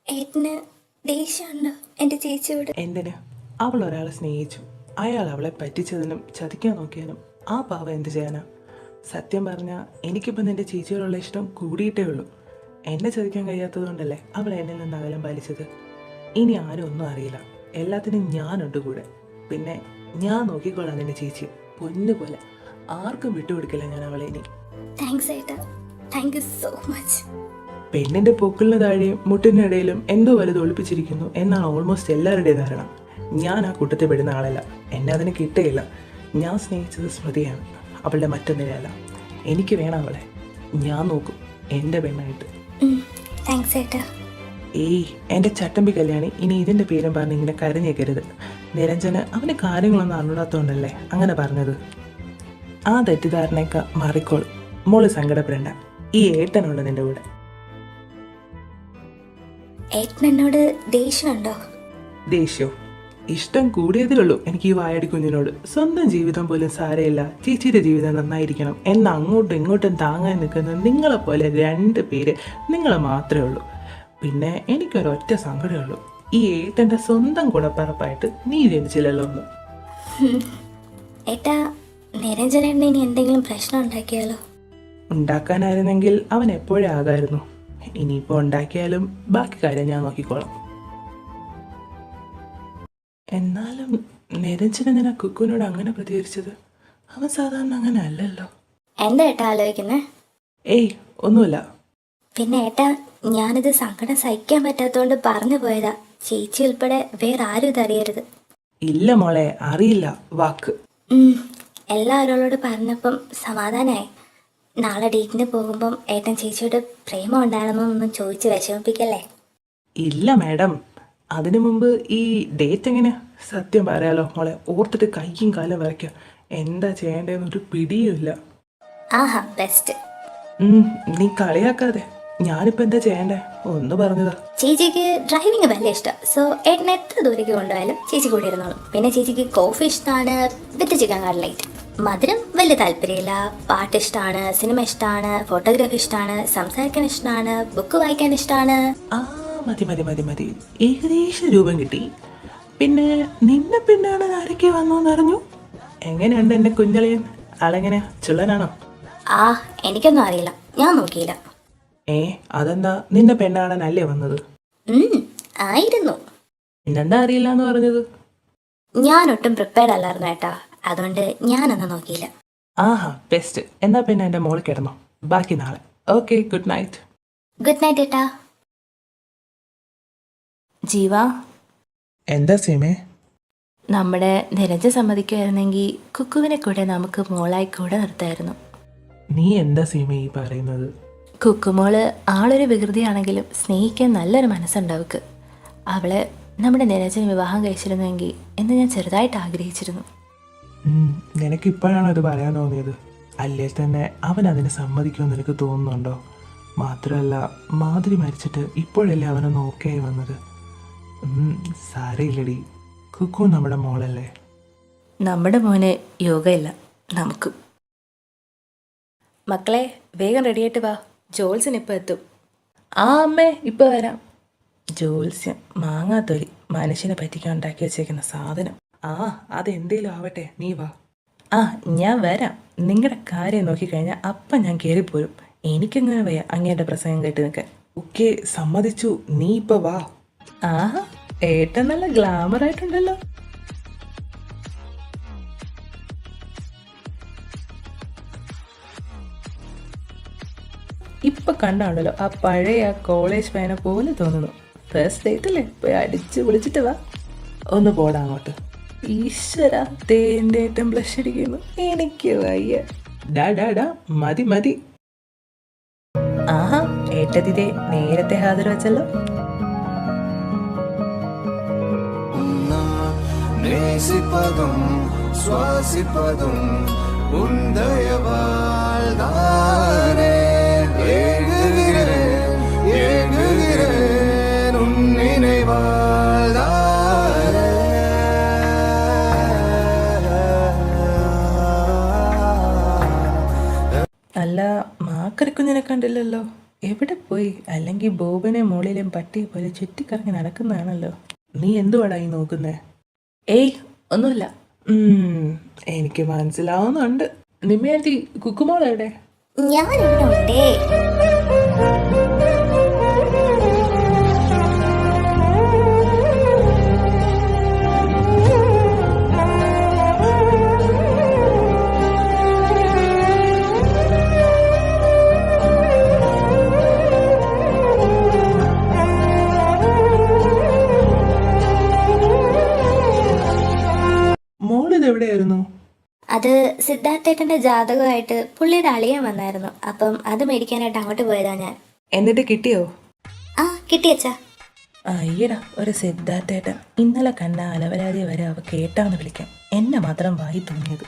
ഏട്ടന് ദേഷ്യമുണ്ടോ എൻ്റെ ചേച്ചിയോട്?
എന്തിന്? അവൾ ഒരാളെ സ്നേഹിച്ചു, അയാൾ അവളെ പറ്റിച്ചതിനും ചതിക്കാൻ നോക്കിയതിനും ആ പാവ എന്ത് ചെയ്യാനാ? സത്യം പറഞ്ഞാൽ എനിക്കിപ്പോൾ നിൻ്റെ ചേച്ചിയോടുള്ള ഇഷ്ടം കൂടിയിട്ടേ ഉള്ളൂ. എന്നെ ചതിക്കാൻ കഴിയാത്തത് കൊണ്ടല്ലേ അവൾ എന്നിൽ നിന്ന് അകലം പാലിച്ചത്. ഇനി ആരും ഒന്നും അറിയില്ല, എല്ലാത്തിനും ഞാനുണ്ട് കൂടെ. പിന്നെ ഞാൻ നോക്കിക്കോളാം നിൻ്റെ ചേച്ചി പൊന്നുപോലെ. ആർക്കും വിട്ടുകൊടുക്കില്ല ഞാൻ അവളെ ഇനി.
താങ്ക്സ് ഏട്ടാ, താങ്ക് യു സോ മച്ച്.
പെണ്ണിൻ്റെ പൊക്കിളിന് താഴെയും മുട്ടിനിടയിലും എന്തോ വലുത് ഒളിപ്പിച്ചിരിക്കുന്നു എന്നാണ് ഓൾമോസ്റ്റ് എല്ലാവരുടെയും ധാരണ. ഞാൻ ആ കൂട്ടത്തിൽ പെടുന്ന ആളല്ല, എന്നെ അതിന് കിട്ടുകയില്ല. ഞാൻ സ്നേഹിച്ചത് സ്മൃതിയാണ്, അവളുടെ മറ്റൊന്നിനെയല്ല. എനിക്ക് വേണം അവളെ, ഞാൻ നോക്കും എൻ്റെ പെണ്ണായിട്ട്.
താങ്ക്സ് ഏട്ടാ.
ഏയ് എൻ്റെ ചട്ടമ്പി കല്യാണി, ഇനി ഇതിൻ്റെ പേരും പറഞ്ഞ് ഇങ്ങനെ കരഞ്ഞേക്കരുത്. നിരഞ്ജന് അവന് കാര്യങ്ങളൊന്നും അറിഞ്ഞാത്തോണ്ടല്ലേ അങ്ങനെ പറഞ്ഞത്. ആ തെറ്റിദ്ധാരണയൊക്കെ മാറിക്കോളും. മോള് സങ്കടപ്പെടേണ്ട, ഈ ഏട്ടനുണ്ട് നിൻ്റെ കൂടെ.
ഏട്ടനെന്നോട് ദേഷ്യമുണ്ടോ?
ദേഷ്യോ? ഇഷ്ടം കൂടിയതിലുള്ളൂ എനിക്ക് ഈ വായാടി കുഞ്ഞിനോട്. സ്വന്തം ജീവിതം പോലും സാരയില്ല, ചേച്ചിയുടെ ജീവിതം നന്നായിരിക്കണം എന്ന് അങ്ങോട്ടും ഇങ്ങോട്ടും താങ്ങാൻ നിൽക്കുന്ന നിങ്ങളെപ്പോലെ 2 പേര് നിങ്ങൾ മാത്രമേ ഉള്ളൂ. പിന്നെ എനിക്കൊരൊറ്റ സങ്കടമേ ഉള്ളൂ, ഈ ഏട്ടൻ്റെ സ്വന്തം ഗുണപ്പറപ്പായിട്ട് നീ ജനിച്ചില്ലല്ലോ ഒന്ന്.
ഏട്ടാ, നിരഞ്ജനേട്ടന് ഇനി എന്തെങ്കിലും പ്രശ്നം ഉണ്ടാക്കിയാലോ?
ഉണ്ടാക്കാനായിരുന്നെങ്കിൽ അവൻ എപ്പോഴേ ആകായിരുന്നു. ഇനിയിപ്പോൾ ഉണ്ടാക്കിയാലും ബാക്കി കാര്യം ഞാൻ നോക്കിക്കോളാം. എന്നാലും നിരഞ്ജന ഞാൻ കുക്കുവിനോട് അങ്ങനെ പ്രതികരിച്ചത്? അവൻ സാധാരണ അങ്ങനെ അല്ലല്ലോ.
എന്താ ഏട്ടാ ആലോചിക്കുന്നേ?
ഏയ് ഒന്നുമില്ല.
പിന്നെ ഏട്ടാ, ഞാനിത് സങ്കടം സഹിക്കാൻ പറ്റാത്തതുകൊണ്ട് പറഞ്ഞു പോയതാ. ചേച്ചി ഉൾപ്പെടെ വേറെ ആരും ഇതറിയരുത്.
ഇല്ല മോളെ, അറിയില്ല വാക്ക്.
എല്ലാവരോട് പറഞ്ഞപ്പം സമാധാനമായി. നാളെ ഡേറ്റിന് പോകുമ്പം ഏട്ടൻ ചേച്ചിയോട് പ്രേമം ഉണ്ടാകണമെന്നൊന്നും ചോദിച്ച് വിഷമിപ്പിക്കല്ലേ?
ഇല്ല മാഡം, അതിനു മുമ്പ് ഈ ഡേറ്റ് എങ്ങനെ? സത്യം പറയാലോ മോളെ, ഓർത്തിട്ട് കയ്യും കാലും വരയ്ക്കുക. എന്താ ചെയ്യേണ്ടതെന്നൊരു പിടിയുമില്ല.
ആഹാ, ബെസ്റ്റ്.
നീ കളിയാക്കാതെ. ഞാനിപ്പോൾ എന്താ ചെയ്യണ്ടേ ഒന്ന് പറഞ്ഞതാ.
ചേച്ചിക്ക് ഡ്രൈവിംഗ് വലിയ ഇഷ്ടം. സോ ഏട്ടൻ എത്ര ദൂരേക്ക് കൊണ്ടുപോയാലും ചേച്ചി കൂടെ ഇരുന്നോളും. പിന്നെ ചേച്ചിക്ക് കോഫി ഇഷ്ടമാണ്, വിത്ത് ചിക്കൻ കട്ട്ലേറ്റ്. മധുരം വലിയ താല്പര്യമില്ല. പാട്ട് ഇഷ്ടമാണ്, സിനിമ ഇഷ്ടമാണ്, ഫോട്ടോഗ്രാഫി ഇഷ്ടമാണ്, സംസാരിക്കാൻ ഇഷ്ടമാണ്, ബുക്ക് വായിക്കാൻ ഇഷ്ടമാണ്.
ആ മതി മതി മതി മതി, ഏകദേശം രൂപം കിട്ടി. പിന്നെ നിന്നെ പിന്നാണ് ആരൊക്കെ വന്നു എന്നറിഞ്ഞു. എങ്ങനെയുണ്ട് എൻ്റെ കുഞ്ഞളിയൻ? ആളെങ്ങനെ, ചുള്ളനാണോ?
ആ, എനിക്കൊന്നും അറിയില്ല, ഞാൻ നോക്കിയില്ല.
അതെന്താ, നിന്റെ പെണ്ണാണനല്ലേ വന്നത്?
ആയിരുന്നു.
പിന്നെന്താ അറിയില്ല എന്ന് പറഞ്ഞത്?
ഞാനൊട്ടും പ്രിപ്പയർഡ് അല്ലായിരുന്നു ഏട്ടാ, അതുകൊണ്ട് ഞാനൊന്നും നോക്കിയില്ല.
ആഹാ, ബെസ്റ്റ്. എന്നാ പിന്നെ എൻ്റെ മോൾ കിടന്നോ, ബാക്കി നാളെ. Okay, good night.
Good night ഏട്ടാ.
ജീവ,
എന്താ സീമേ?
നമ്മുടെ നിരഞ്ജൻ സമ്മതിക്കുമായിരുന്നെങ്കിൽ കുക്കുവിനെ കൂടെ നമുക്ക് മോളായി കൂടെ നിർത്തായിരുന്നു.
നീ എന്താ സീമേ ഈ പറയുന്നത്?
കുക്കുമോള് ആളൊരു വികൃതിയാണെങ്കിലും സ്നേഹിക്കാൻ നല്ലൊരു മനസ്സുണ്ടവൾക്ക്. അവളെ നമ്മുടെ നിരഞ്ജൻ വിവാഹം കഴിച്ചിരുന്നെങ്കിൽ എന്ന് ഞാൻ ചെറുതായിട്ട് ആഗ്രഹിച്ചിരുന്നു.
നിനക്ക് ഇപ്പോഴാണ് അത് പറയാൻ തോന്നിയത്? അല്ലേ തന്നെ അവൻ അതിന് സമ്മതിക്കുമെന്ന് നിനക്ക് തോന്നുന്നുണ്ടോ? മാത്രമല്ല, മാധുരി മരിച്ചിട്ട് ഇപ്പോഴല്ലേ അവനൊന്ന് ഓക്കെ ആയി വന്നത്. സാരയില്ലടി, കുക്കു നമ്മുടെ മോളല്ലേ.
നമ്മുടെ മോന് യോഗയില്ല, നമുക്കും. മക്കളെ, വേഗം റെഡിയായിട്ട് വാ, ജോൾസിന് ഇപ്പം എത്തും.
ആ അമ്മേ, ഇപ്പം വരാം. ജോത്സ്യം, മാങ്ങാത്തൊലി, മനുഷ്യനെ പറ്റിക്കാൻ ഉണ്ടാക്കി വെച്ചേക്കുന്ന സാധനം. അതെന്തേലും ആവട്ടെ, നീ വാ. ഞാൻ വരാം. നിങ്ങളുടെ കാര്യം നോക്കിക്കഴിഞ്ഞാൽ അപ്പം ഞാൻ കയറിപ്പോരും. എനിക്കെങ്ങനെ വയ്യ അങ്ങേൻ്റെ പ്രസംഗം കേട്ട് നിൽക്കാൻ. ഓക്കെ, സമ്മതിച്ചു, നീ ഇപ്പം വാ. ഏട്ടൻ നല്ല ഗ്ലാമർ ആയിട്ടുണ്ടല്ലോ. ഇപ്പൊ കണ്ടാണല്ലോ ആ പഴയ കോളേജ് പയ്യനെ പോലെ തോന്നുന്നു. ഫസ്റ്റ് ഡേറ്റ് അല്ലേ, പോയി അടിച്ച് വിളിച്ചിട്ട് വാ. ഒന്ന് പോടാ അങ്ങോട്ട്. ഈശ്വര, തേൻ്റെ ഏറ്റവും ബ്ലഷ് അടിക്കുന്നു. എനിക്ക് വയ്യ. ഡാ മതി മതി. ഏട്ടതിരെ നേരത്തെ ഹാജർ വെച്ചല്ലോ.
நேசிப்பதும் சுவாசிப்பதும் உந்தயவால் தானே. ஏங்குகிறேன் ஏங்குகிறேன் உன் நினைவால் தானே.
അല്ല, മാക്കറിക്കുഞ്ഞിനെ കണ്ടില്ലല്ലോ, എവിടെ പോയി? അല്ലെങ്കിൽ ബോബനെ മോളിലും പട്ടിയെ പോലെ ചുറ്റിക്കറങ്ങി നടക്കുന്നതാണല്ലോ. നീ എന്തുവാടാ ഈ നോക്കുന്നേ? ഏയ് ഒന്നുമില്ല. എനിക്ക് മനസ്സിലാവുന്നുണ്ട്. നിമ്മയാൻറ്റി, കുക്കുമോൾ എവിടെ?
ഞാനിവിടെ ഉണ്ടേ.
മോളിത് എവിടെയായിരുന്നു?
അത് സിദ്ധാർത്ഥേട്ടന്റെ ജാതകമായിട്ട് പുള്ളിയുടെ അളിയൻ വന്നായിരുന്നു. അപ്പം അത് മേടിക്കാനായിട്ട് അങ്ങോട്ട് പോയതാ ഞാൻ.
എന്നിട്ട് കിട്ടിയോ?
ആ കിട്ടിയച്ചാ.
അയ്യടാ, ഒരു സിദ്ധാർത്ഥേട്ടൻ. ഇന്നലെ കണ്ട അലവരാതി വരെ അവ കേട്ടാന്ന് വിളിക്കാം. എന്നെ മാത്രം വായി തോന്നിയത്.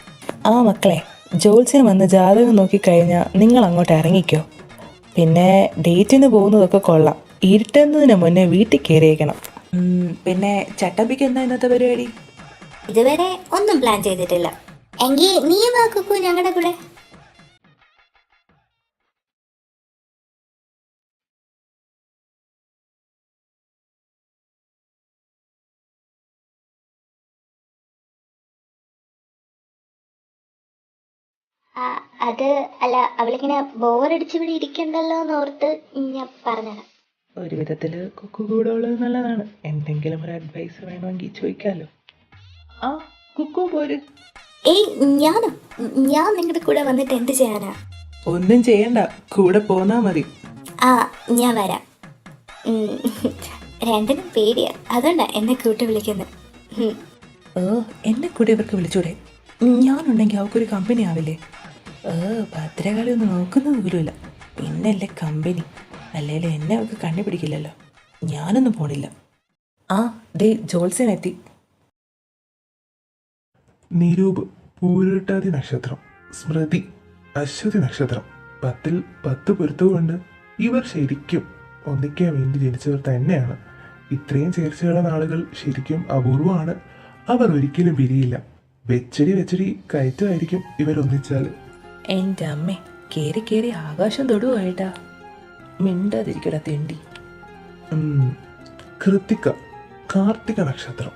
ആ മക്കളെ, ജോത്സ്യൻ വന്ന് ജാതകം നോക്കിക്കഴിഞ്ഞാൽ നിങ്ങൾ അങ്ങോട്ട് ഇറങ്ങിക്കോ. പിന്നെ ഡേറ്റിന് പോകുന്നതൊക്കെ കൊള്ളാം. ഇരുട്ടുന്നതിന് മുന്നേ വീട്ടിൽ കയറിയേക്കണം. പിന്നെ ചട്ടമ്പിക്ക് എന്താ ഇന്നത്തെ പരിപാടി?
ഇതുവരെ ഒന്നും പ്ലാൻ ചെയ്തിട്ടില്ല. എങ്കിൽ നീ വാ കുക്കു ഞങ്ങളുടെ കൂടെ. അത് അല്ല, അവളിങ്ങനെ ബോറടിച്ചിവിടെ ഇരിക്കണ്ടല്ലോ എന്നോർത്ത് ഞാൻ പറഞ്ഞത്.
ഒരു വിധത്തിൽ കുക്കു കൂടെ ഉള്ളത് നല്ലതാണ്. എന്തെങ്കിലും ഒരു അഡ്വൈസ് വേണമെങ്കിൽ ചോദിക്കാമല്ലോ. ആ കുക്കു പോര്.
ഏയ് ഞാനോ? ഞാൻ നിങ്ങളുടെ കൂടെ വന്നിട്ട് എന്ത് ചെയ്യാനാ?
ഒന്നും ചെയ്യണ്ട, കൂടെ പോന്നാ മതി.
ആ ഞാൻ വരാം. രണ്ടിനും പേടിയാ, അതുകൊണ്ടാ എന്നെ കൂട്ടി വിളിക്കുന്നത്.
ഓ, എന്നെ കൂടെ ഇവർക്ക് വിളിച്ചൂടെ? ഞാനുണ്ടെങ്കിൽ അവൾക്കൊരു കമ്പനി ആവില്ലേ? ഭദ്രകാളി ഒന്നും നോക്കുന്നത് പോലുമില്ല. പിന്നല്ലേ കമ്പനി. അല്ലേലും എന്നെ അവൾക്ക് കണ്ടുപിടിക്കില്ലല്ലോ. ഞാനൊന്നും പോണില്ല. ആ ദേ ജോത്സ്യനെത്തി.
നിരൂപ് പൂരിട്ടാതി നക്ഷത്രം, സ്മൃതി അശ്വതി നക്ഷത്രം. 10ൽ 10 പൊരുത്തമുണ്ട്. ഇവർ ശരിക്കും ഒന്നിക്കാൻ വേണ്ടി ജനിച്ചവർ തന്നെയാണ്. ഇത്രയും ചേർച്ചയുള്ള നാളുകൾ ശരിക്കും അപൂർവമാണ്. അവർ ഒരിക്കലും പിരിയില്ല. വെച്ചടി കയറ്റമായിരിക്കും ഇവരൊന്നിച്ചാൽ.
എൻ്റെ അമ്മേ, കയറി കയറി ആകാശം തൊടുവായിട്ടാ. മിണ്ടാതിരിക്കട തെണ്ടി.
കൃത്തിക കാർത്തിക നക്ഷത്രം,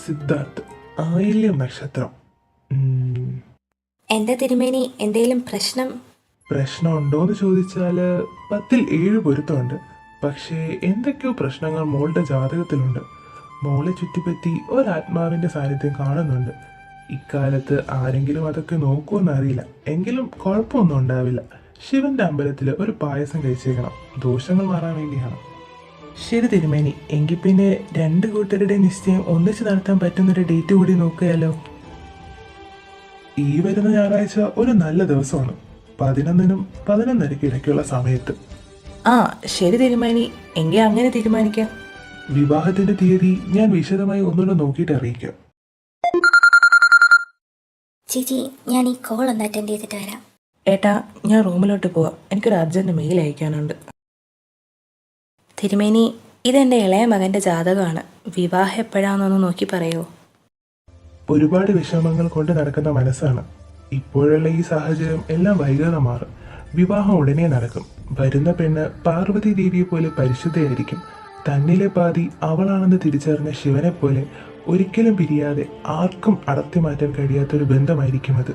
സിദ്ധാർത്ഥ് ആയില്യം നക്ഷത്രം.
എന്താ തിരുമേനി, എന്തേലും പ്രശ്നം?
പ്രശ്നമുണ്ടോയെന്ന് ചോദിച്ചാൽ 10ൽ 7 പൊരുത്തമുണ്ട്. പക്ഷേ എന്തൊക്കെയോ പ്രശ്നങ്ങൾ മോളുടെ ജാതകത്തിലുണ്ട്. മോളെ ചുറ്റിപ്പറ്റി ഒരാത്മാവിൻ്റെ സാന്നിധ്യം കാണുന്നുണ്ട്. ഇക്കാലത്ത് ആരെങ്കിലും അതൊക്കെ നോക്കുമെന്നറിയില്ല. എങ്കിലും കുഴപ്പമൊന്നും ഉണ്ടാവില്ല. ശിവന്റെ അമ്പലത്തിൽ ഒരു പായസം കഴിച്ചേക്കണം. ദോഷങ്ങൾ മാറാൻ വേണ്ടിയാണ്. ശരി തിരുമേനി, എങ്കിൽ പിന്നെ 2 കൂട്ടരുടെ നിശ്ചയം ഒന്നിച്ച് നടത്താൻ പറ്റുന്നൊരു ഡേറ്റ് കൂടി നോക്കുകയല്ലോ. ഈ വരുന്ന ഞായറാഴ്ച ഒരു നല്ല ദിവസമാണ്. 11നും 11:30 ഇടയ്ക്കുള്ള സമയത്ത്.
ആ ശരി തിരുമാനി, എങ്കിൽ അങ്ങനെ തീരുമാനിക്കാം.
വിവാഹത്തിന്റെ തീയതി ഞാൻ വിശദമായി ഒന്നുകൂടെ നോക്കിയിട്ട് അറിയിക്കാം.
ചേച്ചി, ഞാൻ ഈ കോൾ ഒന്ന് അറ്റൻഡ് ചെയ്തിട്ട് വരാം.
ഏട്ടാ, ഞാൻ റൂമിലോട്ട് പോവാം. എനിക്കൊരു അർജന്റ് മെയിൽ അയക്കാനുണ്ട്.
തിരുമേനി, ഇതെൻ്റെ ഇളയ മകൻ്റെ ജാതകമാണ്. വിവാഹം എപ്പോഴാണെന്നൊന്ന് നോക്കി പറയുമോ?
ഒരുപാട് വിഷമങ്ങൾ കൊണ്ട് നടക്കുന്ന മനസ്സാണ്. ഇപ്പോഴുള്ള ഈ സാഹചര്യം എല്ലാം വൈകാതെ മാറും. വിവാഹം ഉടനെ നടക്കും. വരുന്ന പെണ്ണ് പാർവതി ദേവിയെ പോലെ പരിശുദ്ധയായിരിക്കും. തന്നിലെ പാതി അവളാണെന്ന് തിരിച്ചറിഞ്ഞ ശിവനെ പോലെ ഒരിക്കലും പിരിയാതെ ആർക്കും അടർത്തി മാറ്റാൻ കഴിയാത്തൊരു ബന്ധമായിരിക്കും അത്.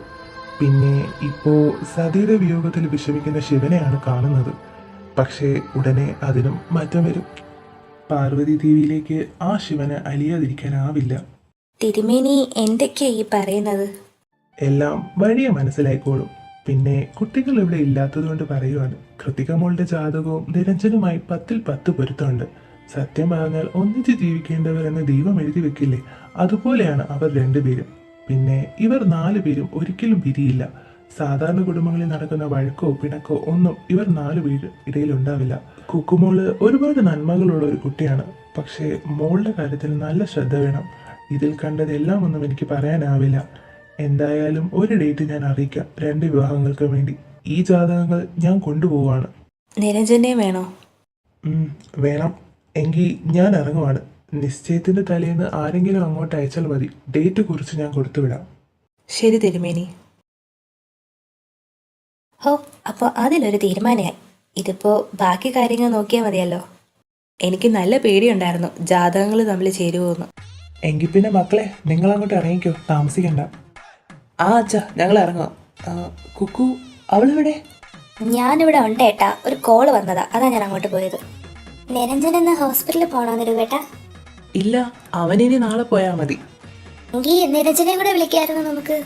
പിന്നെ ഇപ്പോൾ സതിയുടെ വിയോഗത്തിൽ വിഷമിക്കുന്ന ശിവനെയാണ് കാണുന്നത്. പക്ഷേ ഉടനെ അതിനും മാറ്റം വരും. പാർവതി ദേവിയിലേക്ക് ആ ശിവന് അലിയാതിരിക്കാനാവില്ല.
തിരുമേനി എന്തൊക്കെയാ ഈ പറയുന്നത്?
എല്ലാം വഴിയെ മനസ്സിലായിക്കോളും. പിന്നെ കുട്ടികൾ ഇവിടെ ഇല്ലാത്തതുകൊണ്ട് പറയുവാണ്. കൃതിക മോളുടെ ജാതകവും നിരഞ്ജനുമായി 10ൽ 10 പൊരുത്തമുണ്ട്. സത്യം പറഞ്ഞാൽ ഒന്നിച്ച് ജീവിക്കേണ്ടവർ എന്ന് ദൈവം എഴുതി വെക്കില്ലേ, അതുപോലെയാണ് അവർ 2 പേരും. പിന്നെ ഇവർ 4 പേരും ഒരിക്കലും പിരിയില്ല. സാധാരണ കുടുംബങ്ങളിൽ നടക്കുന്ന വഴക്കോ പിണക്കോ ഒന്നും ഇവർ 4 പേര് ഇടയിൽ ഉണ്ടാവില്ല. കുക്കുമോള് ഒരുപാട് നന്മകളുള്ള ഒരു കുട്ടിയാണ്. പക്ഷേ മോളുടെ കാര്യത്തിൽ നല്ല ശ്രദ്ധ വേണം. ഇതിൽ കണ്ടതെല്ലാം ഒന്നും എനിക്ക് പറയാനാവില്ല. എന്തായാലും ഒരു ഡേറ്റ് ഞാൻ അറിയിക്കാം 2 വിവാഹങ്ങൾക്ക് വേണ്ടി. ഈ ജാതകങ്ങൾ ഞാൻ കൊണ്ടുപോവാണ്.
നിരഞ്ജനെ വേണോ?
വേണം. എങ്കിൽ ഞാൻ ഇറങ്ങുവാണ്. നിശ്ചയത്തിന്റെ തലേന്ന് ആരെങ്കിലും അങ്ങോട്ട് അയച്ചാൽ മതി. ഡേറ്റ് കുറിച്ച് ഞാൻ കൊടുത്തുവിടാം.
ശരി തിരുമേനി.
ഹോ, അപ്പോൾ അതിലൊരു തീരുമാനമായി.
ഇതിപ്പോൾ ബാക്കി കാര്യങ്ങൾ നോക്കിയാൽ മതിയല്ലോ. എനിക്ക് നല്ല പേടിയുണ്ടായിരുന്നു ജാതകങ്ങൾ തമ്മിൽ ചേരുമോന്ന്.
എങ്കിൽ പിന്നെ മക്കളെ നിങ്ങൾ അങ്ങോട്ട് ഇറങ്ങിക്കോ, താമസിക്കണ്ട.
ആ അച്ഛാ, ഞങ്ങൾ ഇറങ്ങാം. കുക്കു അവളെവിടെ?
ഞാനിവിടെ ഉണ്ട് ഏട്ടാ, ഒരു കോള് വന്നതാ, അതാ ഞാൻ അങ്ങോട്ട് പോയത്. നിരഞ്ജൻ എന്ന ഹോസ്പിറ്റലിൽ പോണോ രൂപേട്ടാ?
ഇല്ല, അവനിനി നാളെ പോയാൽ മതി.
എങ്കിൽ നിരഞ്ജനെ കൂടെ വിളിക്കായിരുന്നു നമുക്ക്.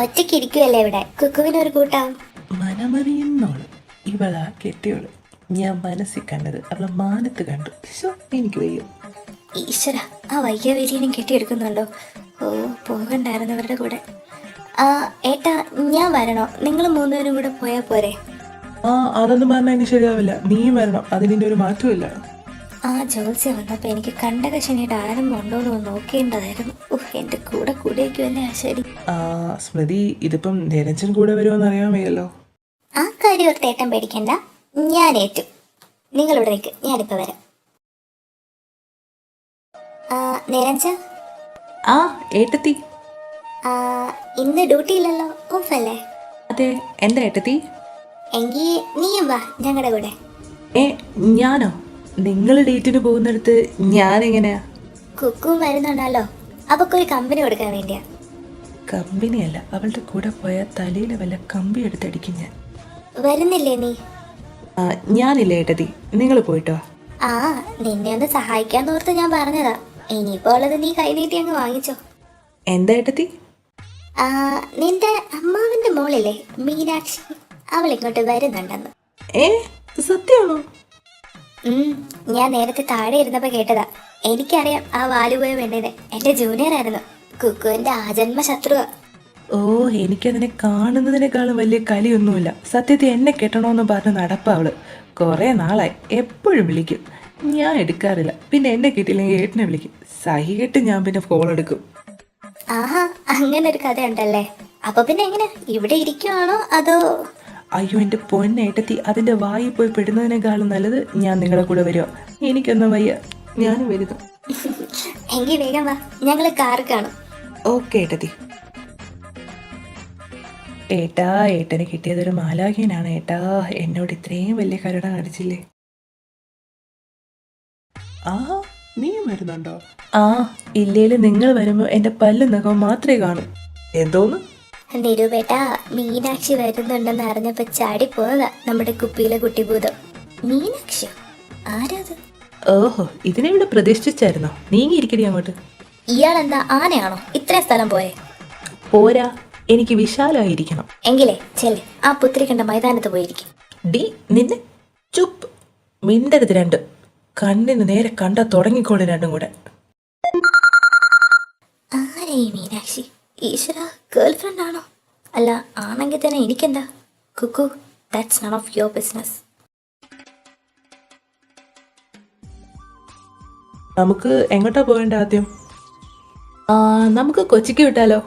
ഒറ്റയ്ക്ക് ഇരിക്കുവല്ലേ ഇവിടെ, കുക്കുവിനൊരു കൂട്ടാവും.
മനമറിയുന്നോള് ഇവളാ കെട്ടിയോള്. ഞാൻ മനസ്സിൽ കണ്ടത് അവളെ മാനത്ത് കണ്ടു. എനിക്ക് വയ്യ.
ഈശ്വര, ആ വയ്യ വീര്യനും കെട്ടിയെടുക്കുന്നുണ്ടോ? ഓ, പോകണ്ടായിരുന്നവരുടെ കൂടെ. ഏട്ടാ, ഞാൻ വരണോ? നിങ്ങൾ മൂന്നുപേരും കൂടെ പോയാൽ പോരെ?
അതൊന്നും പറഞ്ഞാൽ ഇനി ശരിയാവില്ല. നീയും വരണം, അതിൻ്റെ ഒരു മാറ്റമില്ല.
ജോത്സ്യം വന്നപ്പോൾ എനിക്ക് കണ്ടകശനിയുടെ ആരംഭം ഉണ്ടോന്ന് നോക്കേണ്ടതായിരുന്നു. എൻ്റെ കൂടെ കൂടിയേക്കുമല്ലേ ആ ശരി.
സ്മൃതി, ഇതിപ്പം നിരഞ്ജൻ കൂടെ വരുമെന്ന് അറിയാൻ വയ്യല്ലോ.
ആ കാര്യം ഒരു തേട്ടം പേടിക്കണ്ട, ഞാൻ ഏറ്റു. നിങ്ങളിവിടെ നിൽക്ക്, ഞാനിപ്പോൾ വരാം. നിരഞ്ജൻ,
ഏട്ടത്തി.
ഇന്ന് ഡ്യൂട്ടി ഇല്ലല്ലോ, ഓഫല്ലേ?
അതെ, എന്താ ഏട്ടത്തി?
എങ്കിൽ നീയും വാ ഞങ്ങളുടെ കൂടെ.
ഞാനോ? നിങ്ങൾ ഡേറ്റിന് പോകുന്നിടത്ത് ഞാനെങ്ങനെയാ?
കുക്കും വരുന്നുണ്ടല്ലോ, അവക്കൊരു കമ്പനി കൊടുക്കാൻ വേണ്ടിയാ.
കമ്പനിയല്ല, അവളുടെ കൂടെ പോയ തലയിൽ വല്ല കമ്പി എടുത്തടിക്കും ഞാൻ.
വരുന്നില്ലേ നീ?
ഞാനില്ല ഏട്ടത്തി, നിങ്ങൾ പോയിട്ടോ.
നിന്നെ ഒന്ന് സഹായിക്കാന്ന് ഓർത്ത് ഞാൻ പറഞ്ഞതാ. ഇനിയിപ്പോ ഉള്ളത് നീ കൈനീട്ടി അങ്ങ് വാങ്ങിച്ചോ.
എന്താ ഏട്ടത്തി?
നിന്റെ അമ്മാവിന്റെ മോളില്ലേ മീനാക്ഷി, അവൾ ഇങ്ങോട്ട് വരുന്നുണ്ടെന്ന്.
സത്യമാണോ?
ഞാൻ നേരത്തെ താഴെ ഇരുന്നപ്പോ കേട്ടതാ. എനിക്കറിയാം ആ വാലുപോയ പെണ്ണിനെ, എന്റെ ജൂനിയർ ആയിരുന്നു, കുക്കുവിന്റെ ആജന്മ ശത്രുവ.
എനിക്കതിനെ കാണുന്നതിനേക്കാളും വലിയ കലിയൊന്നുമില്ല. സത്യത്തിൽ എന്നെ കെട്ടണമെന്ന് പറഞ്ഞ് നടപ്പ അവള്. കുറെ നാളായി, എപ്പോഴും വിളിക്കും, ഞാൻ എടുക്കാറില്ല. പിന്നെ എന്നെ കിട്ടിയില്ലെങ്കിൽ ഏട്ടനെ വിളിക്കും. സഹികെട്ട് ഞാൻ പിന്നെ ഫോൺ എടുക്കും.
ആഹാ, അങ്ങനെ ഒരു കഥ ഉണ്ടല്ലേ. അപ്പൊ പിന്നെ എങ്ങനെ, ഇവിടെ ഇരിക്കുവാണോ അതോ?
അയ്യോ എൻ്റെ പൊന്നേട്ടത്തി, അതിൻ്റെ വായി പോയി പെടുന്നതിനേക്കാളും നല്ലത് ഞാൻ നിങ്ങളുടെ കൂടെ വരുമോ. എനിക്കൊന്നും വയ്യ, ഞാനും വരുന്നു.
എങ്കിൽ വേഗം വാ, ഞങ്ങള് കാറ് കാണും.
ഓക്കെ ഏട്ടത്തി. ഏട്ടാ, ഏട്ടന് കിട്ടിയതൊരു മാലാഖ്യനാണ് ഏട്ടാ. എന്നോട് ഇത്രയും വലിയ കരുണ കാണിച്ചില്ലേ.
നീയും വരുന്നുണ്ടോ?
ഇല്ലേലും നിങ്ങൾ വരുമ്പോൾ എൻ്റെ പല്ലും നഖവും മാത്രമേ കാണൂ. എന്തോന്ന്?
നിരൂപേട്ട, മീനാക്ഷി വരുന്നുണ്ടെന്ന് അറിഞ്ഞപ്പോ ചാടി പോയതാ നമ്മുടെ കുപ്പിയിലെ കുട്ടിഭൂതം. മീനാക്ഷി ആരാത്?
ഓഹോ, ഇതിനെവിടെ പ്രതീക്ഷിച്ചായിരുന്നോ? നീങ്ങിയിരിക്കടി അങ്ങോട്ട്.
ഇയാളെന്താ ആനയാണോ ഇത്രയും സ്ഥലം പോയെ?
പോരാ, എനിക്ക് വിശാലമായിരിക്കണം.
എങ്കിലേ ചെല്ല്, ആ പുത്രി കണ്ട മൈതാനത്ത് പോയിരിക്കും.
ഡി നിന്നെ ചുപ്പ് മിണ്ടരുത്. രണ്ട് കണ്ണിന് നേരെ കണ്ടാ തുടങ്ങിക്കോളെ രണ്ടും കൂടെ.
ആരേ മീനാക്ഷി? ഈശ്വര, ഗേൾഫ്രണ്ട് ആണോ? അല്ല, ആണെങ്കിൽ തന്നെ എനിക്കെന്താ? Kukku, that's none of your business.
നമുക്ക് എങ്ങോട്ടാ പോവേണ്ട ആദ്യം? നമുക്ക് കൊച്ചിക്ക് വിട്ടാലോ?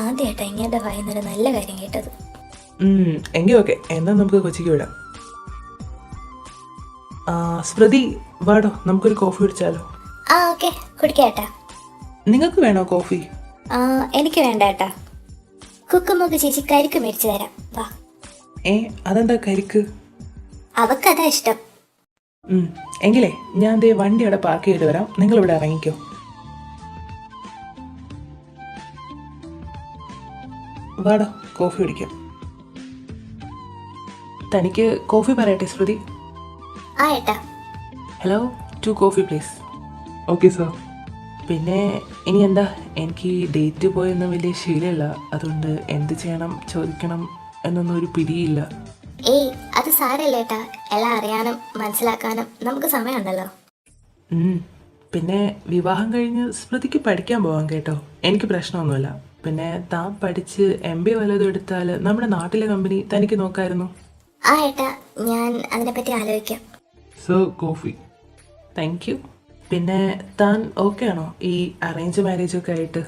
ആദ്യമായിട്ടാ ഇങ്ങനെ വായുന്നൊരു നല്ല കാര്യം കേട്ടത്.
എങ്കിൽ ഓക്കെ, എന്നാ നമുക്ക് കൊച്ചിക്ക് വിടാം. സ്മൃതി വാടോ, നമുക്കൊരു കോഫി കുടിച്ചാലോ?
ഓക്കെ, കുടിക്കാട്ടാ.
നിങ്ങൾക്ക് വേണോ കോഫി?
എനിക്ക് വേണ്ട ഏട്ടാ. കുക്കുമൊക്കെ ചേച്ചി കരിക്ക് മേടിച്ചു തരാം, വാ.
അതെന്താ കരിക്ക്?
അവക്കതാ ഇഷ്ടം.
എങ്കിലേ ഞാൻ ദേ വണ്ടി അവിടെ പാർക്ക് ചെയ്ത് വരാം, നിങ്ങൾ ഇവിടെ ഇറങ്ങിക്കോ. വാടോ, കോഫി കുടിക്കാം. തനിക്ക് കോഫി പറയട്ടെ സ്മൃതി?
ഏട്ടാ.
Hello, 2 coffee please.
Okay sir.
പിന്നെ ഇനി എന്താ, എനിക്ക് ഡേറ്റ് പോയൊന്നും വലിയ ശീലമില്ല. അതുകൊണ്ട് എന്ത് ചെയ്യണം, ചോദിക്കണം എന്നൊന്നും ഒരു പിടിയില്ല.
അത് സാരല്ല ഏട്ടാ, എല്ലാം അറിയാനും മനസ്സിലാക്കാനും നമുക്ക് സമയമുണ്ടല്ലോ.
പിന്നെ വിവാഹം കഴിഞ്ഞ് സ്മൃതിക്ക് പഠിക്കാൻ പോവാം കേട്ടോ, എനിക്ക് പ്രശ്നമൊന്നുമില്ല. പിന്നെ താൻ പഠിച്ച് MBA വല്ലതും എടുത്താൽ നമ്മുടെ നാട്ടിലെ കമ്പനി തനിക്ക് നോക്കായിരുന്നു.
ഏട്ടാ, ഞാൻ അതിനെപ്പറ്റി ആലോചിക്കാം.
Sir, coffee.
Thank you. പിന്നെ താൻ ഓക്കെ ആണോ ഈ അറേഞ്ച് മാരേജ് ഒക്കെ ആയിട്ട്?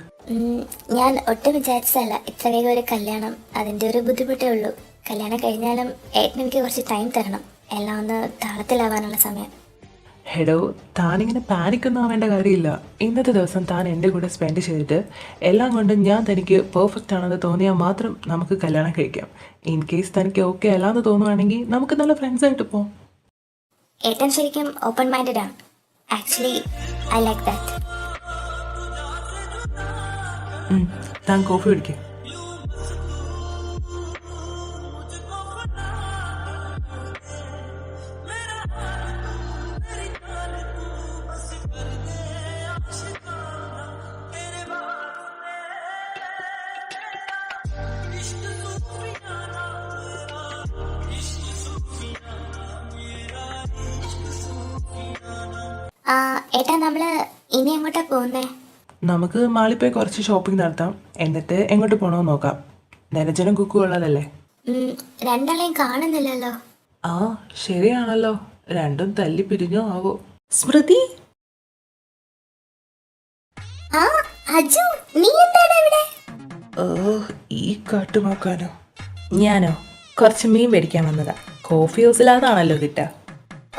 ഞാൻ ഒട്ടും വിചാരിച്ചതല്ല ഇത്ര വേഗം ഒരു കല്യാണം. അതിൻ്റെ ഒരു ബുദ്ധിമുട്ടേ ഉള്ളൂ. കല്യാണം കഴിഞ്ഞാലും ഏട്ടന് എനിക്ക് കുറച്ച് ടൈം തരണം, എല്ലാം ഒന്ന് താളത്തിലാവാനുള്ള സമയം.
ഹെഡോ, താനിങ്ങനെ പാനിക്കൊന്നും ആവേണ്ട കാര്യമില്ല. ഇന്നത്തെ ദിവസം താൻ എൻ്റെ കൂടെ സ്പെൻഡ് ചെയ്തിട്ട് എല്ലാം കൊണ്ടും ഞാൻ തനിക്ക് പെർഫെക്റ്റ് ആണെന്ന് തോന്നിയാൽ മാത്രം നമുക്ക് കല്യാണം കഴിക്കാം. ഇൻ കേസ് തനിക്ക് ഓക്കെ അല്ലാന്ന് തോന്നുവാണെങ്കിൽ നമുക്ക് നല്ല ഫ്രണ്ട്സായിട്ട് പോകാം.
ഏട്ടൻ ശരിക്കും ഓപ്പൺ മൈൻഡഡ് ആണ്. Actually I like that.
താൻ കോഫി കുടിക്കും.
ഏട്ടാ നമ്മള് ഇനി എങ്ങോട്ടാ പോകുന്നേ?
നമുക്ക് മാളിൽ പോയി കുറച്ച് ഷോപ്പിംഗ് നടത്താം. എന്നിട്ട് എങ്ങോട്ട് പോകണമെന്ന് നോക്കാം. നിരഞ്ജനം കുക്കും ഉള്ളതല്ലേ?
രണ്ടാളെയും കാണുന്നില്ലല്ലോ.
ആ ശരിയാണല്ലോ, രണ്ടും തല്ലി പിരിഞ്ഞോ ആവോ. സ്മൃതി,
ആ അജു, നീ എന്താണ് ഇവിടെ?
ഓ ഈ കാട്ടുമാക്കാനോ? ഞാനോ കുറച്ച് മീൻ മേടിക്കാൻ വന്നതാ. കോഫി ഹൗസിൽ അതാണല്ലോ കിട്ടുക.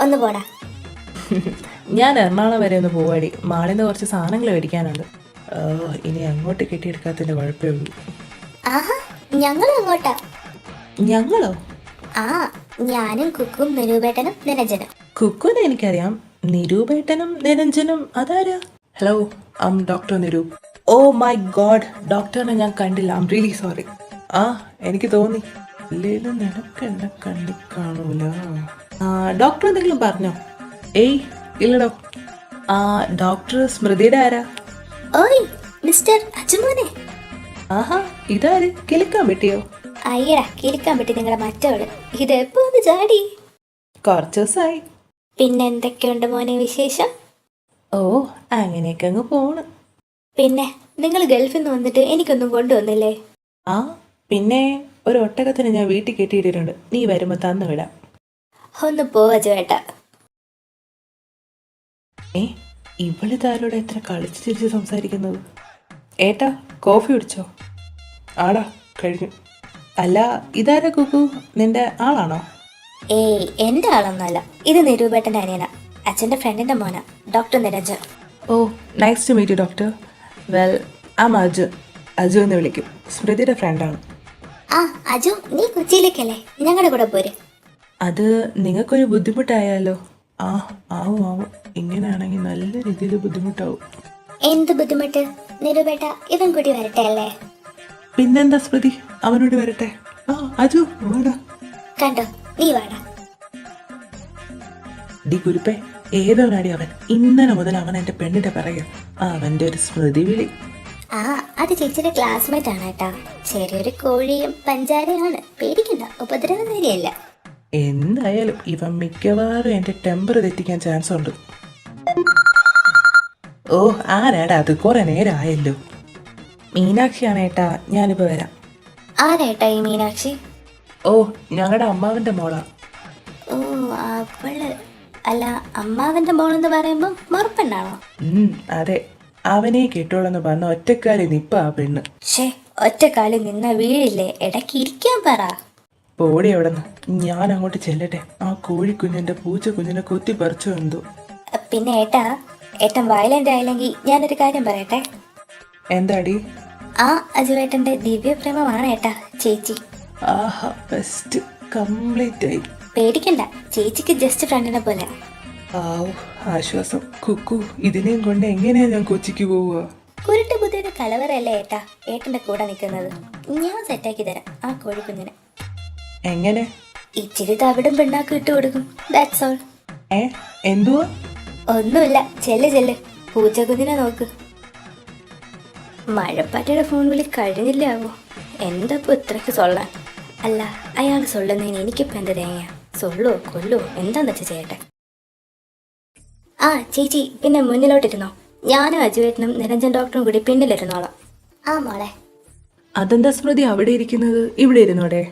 ഒന്ന് പോടാ.
ഞാൻ എറണാകുളം വരെ ഒന്ന് പോവാടി. മാളിൽ നിന്ന് കുറച്ച് സാധനങ്ങൾ മേടിക്കാനുണ്ട്. ഇനി അങ്ങോട്ട് കെട്ടിയെടുക്കാത്തതിൻ്റെ കുഴപ്പമേ ഉള്ളൂ.
ആഹാ, ഞങ്ങൾ അങ്ങോട്ടാ.
ഞങ്ങളോ?
ആ, ഞാനും കുക്കും നിരൂപേട്ടനും നിരഞ്ജനും.
കുക്കുനെ എനിക്കറിയാം, നിരൂപേട്ടനും നിരഞ്ജനും അതാരാ? Hello, doctor Nirup. Oh my god, ഡോക്ടറിനെ ഞാൻ കണ്ടില്ല. I'm really sorry. ആ എനിക്ക് തോന്നി, ഇല്ലേലും നിനക്ക് എന്നെ കണ്ടി കാണൂല. ഡോക്ടർ എന്തെങ്കിലും പറഞ്ഞോ? ഏയ് ഇല്ലടോ. ഡോക്ടർ സ്മൃതിയുടെ ആരാ?
ഓയ് മിസ്റ്റർ അജുമോനെ.
ആഹാ, ഇതാര്? കിളിക്കാൻ പറ്റിയോ?
അയ്യടാ, കിളിക്കാൻ പറ്റി നിങ്ങളുടെ മറ്റവള്. ഇത് എപ്പോ ഒന്ന് ചാടി?
കുറച്ച് ദിവസമായി.
പിന്നെ എന്തൊക്കെയുണ്ട് മോനെ വിശേഷം?
ഓ അങ്ങനെയൊക്കെ അങ്ങ് പോണ്.
പിന്നെ നിങ്ങൾ ഗൾഫിൽ നിന്ന് വന്നിട്ട് എനിക്കൊന്നും കൊണ്ടുവന്നില്ലേ?
ആ പിന്നെ ഒരു ഒട്ടകത്തിന് ഞാൻ വീട്ടിൽ കെട്ടിയിട്ടിട്ടുണ്ട്. നീ വരുമ്പോൾ തന്നു വിടാം.
ഒന്ന് പോവാ ചേട്ടാ.
ഇവളിതാരോട് എത്ര കളിച്ച് ചിരിച്ച് സംസാരിക്കുന്നത്? ഏട്ടാ കോഫി കുടിച്ചോ? ആടാ കഴിഞ്ഞു. അല്ല ഇതാരാ കുക്കു, നിന്റെ ആളാണോ?
ഏയ് എന്റെ ആളൊന്നുമല്ല, ഇത് നിരൂപേട്ടന്റെ അനിയനാ, അച്ഛന്റെ ഫ്രണ്ടിന്റെ മോനാ, doctor Niranjan.
Oh nice to meet you doctor. Well I am Aju. Aju എന്ന് വിളിക്കും. സ്മൃതിയുടെ ഫ്രണ്ടാണ്.
ആ അജു, നീ കൊച്ചിയിലേക്കല്ലേ? ഞങ്ങളുടെ കൂടെ പോര്.
അത് നിങ്ങൾക്കൊരു ബുദ്ധിമുട്ടായാലോ? ആവും ആവും. ഇങ്ങനെയാണെങ്കിൽ നല്ല രീതിയിൽ ബുദ്ധിമുട്ടാവും.
എന്ത് ബുദ്ധിമുട്ട് നിരൂപേട്ട? ഇവൻ കൂടി വരട്ടെ അല്ലേ?
പിന്നെന്താ സ്മൃതി, അവനോട് വരട്ടെ. അജു വാടാ.
കണ്ടോ, നീ വാടാ.
ഡി കുരുപ്പേ, ഏതവനാടി അവൻ? ഇന്നലെ മുതൽ അവൻ എന്റെ പെണ്ണിന്റെ പറയാം. അവന്റെ ഒരു സ്മൃതി വിളി.
ആ അത് ചേച്ചിയുടെ ക്ലാസ്മേറ്റ് ആണ് കേട്ടാ. ചെറിയൊരു കോഴിയും പഞ്ചാരയാണ്, പേടിക്കണ്ട, ഉപദ്രവകാരിയല്ല.
എന്തായാലും ഇവൻ മിക്കവാറും എന്റെ ടെമ്പർ തെറ്റിക്കാൻ ചാൻസ് ഉണ്ട്. ഓ ആരാടാ അത്? കുറെ നേരമായല്ലോ. മീനാക്ഷിയാണ് ഏട്ടാ, ഞാനിപ്പോ വരാം.
ആരേട്ടാ ഈ മീനാക്ഷി?
ഓ ഞങ്ങളുടെ അമ്മാവന്റെ മോളാ.
ഓ അവള്. അല്ല, അമ്മാവന്റെ മോളെന്ന് പറയുമ്പോ മറുപ്പെണ്ണാണോ?
അതെ, അവനെ കേട്ടോളെന്ന് പറഞ്ഞ ഒറ്റക്കാലി നിപ്പ ആ പെണ്ണ്.
ഷേ, ഒറ്റക്കാലിൽ നിന്ന വീഴില്ലേ, ഇടയ്ക്ക് ഇരിക്കാൻ പറ.
പോടി എവിടെന്ന്. ഞാൻ അങ്ങോട്ട് ചെല്ലട്ടെ. ആ കോഴിക്കുഞ്ഞിന്റെ പൂച്ച കുഞ്ഞിനെ കൊത്തി പറിച്ചോ എന്തോ.
പിന്നെ ഏട്ടൻ വയലന്റ് ആയില്ലെങ്കിൽ ഞാനൊരു കാര്യം പറയട്ടെ.
എന്താടി?
ആ അജുവേട്ടന്റെ ദിവ്യപ്രേമമാണ് ഏട്ടാ ചേച്ചി.
ആഹാ, ബെസ്റ്റ്, കംപ്ലീറ്റ് ആയി.
പേടിക്കണ്ട, ചേച്ചിക്ക് ജസ്റ്റ് ഫ്രണ്ടിനെ പോലെ.
ആവു ആശ്വാസം. കുക്കു, ഇതിനെയും കൊണ്ട് എങ്ങനെയാ ഞാൻ കൊച്ചിക്ക് പോവുക?
കുരുട്ട് ബുദ്ധിയുടെ കലവറയല്ലേ ഏട്ടാ ഏട്ടന്റെ കൂടെ നിൽക്കുന്നത്. ഞാൻ സെറ്റാക്കി തരാം ആ കോഴിക്കുഞ്ഞിനെ.
എങ്ങനെ?
ഇച്ചിരി തവിടും പിണ്ണാക്കും ഇട്ട് കൊടുക്കും, ദാറ്റ്സ് ഓൾ.
എന്തുവാ?
ഒന്നുമില്ല, ചെല്ല് പൂച്ചക്കുഞ്ഞിനെ നോക്ക്. മഴപ്പാറ്റയുടെ ഫോൺ വിളി കഴിഞ്ഞില്ലാവോ? എന്താപ്പോ ഇത്രയ്ക്ക് സൊള്ളാൻ? അല്ല, അയാൾ സൊള്ളുന്നതിന് എനിക്കിപ്പോൾ എന്ത് തേങ്ങ? സൊല്ലോ കൊല്ലോ എന്താന്ന് വെച്ചാൽ ചെയ്യട്ടെ. ആ ചേച്ചി, പിന്നെ മുന്നിലോട്ടിരുന്നോ. ഞാനും അജുവേട്ടനും നിരഞ്ജൻ ഡോക്ടറും കൂടി പിന്നിലിരുന്നോളാം. ആ മോളെ.
അതെന്താ സ്മൃതി അവിടെ ഇരിക്കുന്നത്? ഇവിടെ ഇരുന്നോടെ.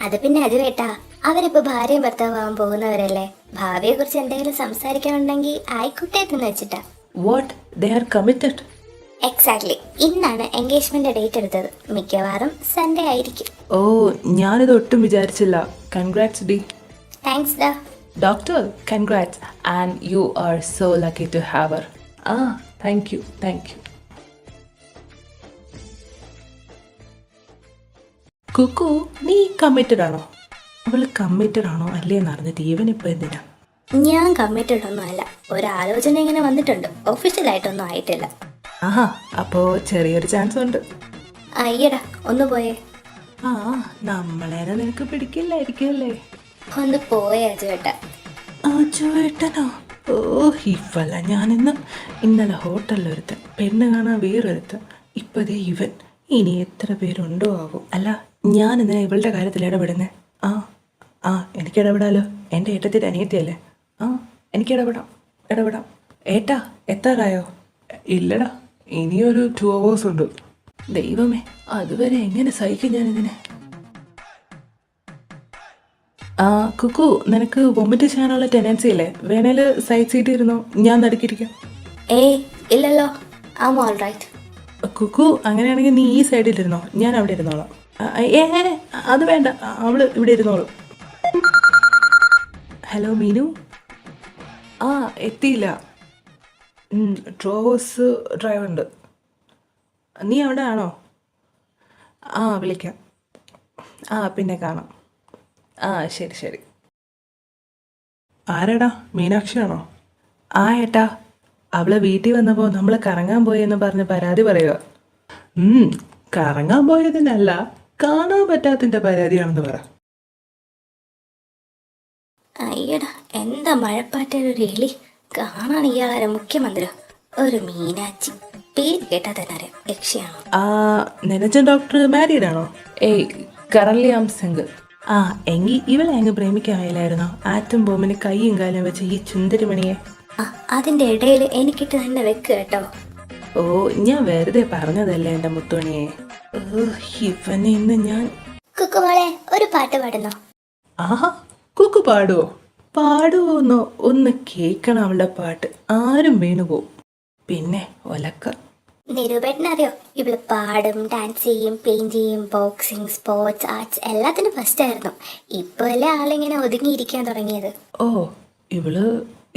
അത് പിന്നെ അജുവേട്ടാ, അവരിപ്പോ ഭാര്യയും ഭർത്താവാൻ പോകുന്നവരല്ലേ. ഭാവിയെ കുറിച്ച് എന്തെങ്കിലും സംസാരിക്കാനുണ്ടെങ്കിൽ ആയിക്കോട്ടെ എന്ന് വെച്ചിട്ടാ.
What, they are committed?
Exactly. ഇന്നാണ് എൻഗേജ്മെന്റ് ഡേറ്റ് എടുത്തത്. മിക്കവാറും സൺഡേ ആയിരിക്കും.
ഓ ഞാനിത് ഒട്ടും വിചാരിച്ചില്ല. കൺഗ്രാറ്റ്സ് ഡി.
താങ്ക്സ് ഡാ.
Doctor congrats and you are so lucky to have her. ആ താങ്ക് യു. കുക്കു, നീ കമ്മിറ്റഡ് ആണോ? അവൾ കമ്മിറ്റഡ് ആണോ അല്ലേന്ന് അറിഞ്ഞിട്ട് ഇവനിപ്പോൾ എന്തിനാ?
ഞാൻ കമ്മിറ്റഡ് ഒന്നും അല്ല, ഒരാലോചന ഇങ്ങനെ വന്നിട്ടുണ്ട്, ഒഫീഷ്യലായിട്ടൊന്നും ആയിട്ടില്ല.
ആഹാ, അപ്പോൾ ചെറിയൊരു ചാൻസ് ഉണ്ട്.
അയ്യടാ, ഒന്ന് പോയേ.
ആ, നമ്മളേനെ നിനക്ക് പിടിക്കില്ലായിരിക്കും അല്ലേ?
ഒന്ന് പോയേ ചേട്ടാ.
ആ ചേട്ടനോ? ഓ, ഇവല്ല ഞാനിന്ന് ഇന്നലെ ഹോട്ടലിലൊരുത്തൻ, പെണ്ണ് കാണാൻ വേറൊരുത്തൻ, ഇപ്പതേ ഇവൻ. ഇനി എത്ര പേരുണ്ടോ ആവും. അല്ല, ഞാൻ എന്തിനാ ഇവളുടെ കാര്യത്തിൽ ഇടപെടുന്നേ? എനിക്ക് ഇടപെടാലോ, എൻ്റെ ഏട്ടത്തിൻ്റെ അനിയത്തിയല്ലേ. എനിക്ക് ഇടപെടാം. ഏട്ടാ, എത്താറായോ?
ഇല്ലടാ, ഇനിയൊരു 2 hours ഉണ്ട്.
ദൈവമേ, അതുവരെ എങ്ങനെ സഹിക്കും ഞാനിതിനെ? കുക്കു, നിനക്ക് വൊമിറ്റ് ചെയ്യാനുള്ള ടെൻഡൻസി അല്ലേ? വേണേൽ സൈഡ് സീറ്റ് ഇരുന്നോ, ഞാൻ നടുക്കിരിക്കാം.
ഏയ് ഇല്ലല്ലോ, I am all right.
Kukku, അങ്ങനെയാണെങ്കിൽ നീ ഈ സൈഡിലിരുന്നോ, ഞാൻ അവിടെ ഇരുന്നോളാം. അത് വേണ്ട, അവള് ഇവിടെ ഇരുന്നോളും. ഹലോ മീനു. എത്തിയില്ല. ട്രോസ് ഡ്രൈവ് ഉണ്ട്. നീ അവിടെ ആണോ? വിളിക്കാം. പിന്നെ കാണാം. ശരി.
ആരാടാ, മീനാക്ഷിയാണോ?
ഏട്ടാ, അവളെ വീട്ടിൽ വന്നപ്പോൾ നമ്മൾ കറങ്ങാൻ പോയി എന്ന് പറഞ്ഞ് പരാതി പറയുക.
കറങ്ങാൻ പോയതിനല്ല, കാണാൻ പറ്റാത്തതിന്റെ പരാതിയാണെന്ന് പറ.
അയ്യടാ, എന്താ മഴപ്പാറ്റൊരു എലി. കാണാൻ ഇയാളാരെ മുഖ്യമന്ത്രി, ഒരു മീനാച്ചി. പേര് കേട്ടാൽ തന്നെ അറിയാം യക്ഷിയാണോ.
നെനച്ചൻ ഡോക്ടർ മാരീഡ് ആണോ? ഏയ്, കറൻലി ആം സിംഗിൾ. എങ്കിൽ ഇവളെ അങ്ങ് പ്രേമിക്കാനായില്ലായിരുന്നോ? ആറ്റം ബോംബിന് കൈയും കാലും വെച്ച് ഈ ചുന്ദരിമണിയെ.
അതിന്റെ ഇടയിൽ എനിക്കിട്ട് തന്നെ വെക്ക് കേട്ടോ.
ഓ, ഞാൻ വെറുതെ പറഞ്ഞതല്ലേ എൻ്റെ മുത്തുമണിയെ. ഇവനെ ഇന്ന് ഞാൻ.
കുക്കുമോളെ, ഒരു പാട്ട് പാടുന്നോ?
കുക്കു പാടുവോന്നോ? ഒന്ന് കേൾക്കണം അവളുടെ പാട്ട്, ആരും വീണുപോകും. പിന്നെ ഒലക്ക.
നിരൂപേട്ടനറിയോ, ഇവള് പാടും, ഡാൻസ് ചെയ്യും, പെയിന്റ് ചെയ്യും, ബോക്സിങ്, സ്പോർട്സ്, ആർട്സ് എല്ലാത്തിനും ഫസ്റ്റ് ആയിരുന്നു. ഇപ്പൊ അല്ലേ ആളിങ്ങനെ ഒതുങ്ങിയിരിക്കാൻ തുടങ്ങിയത്.
ഓ, ഇവള്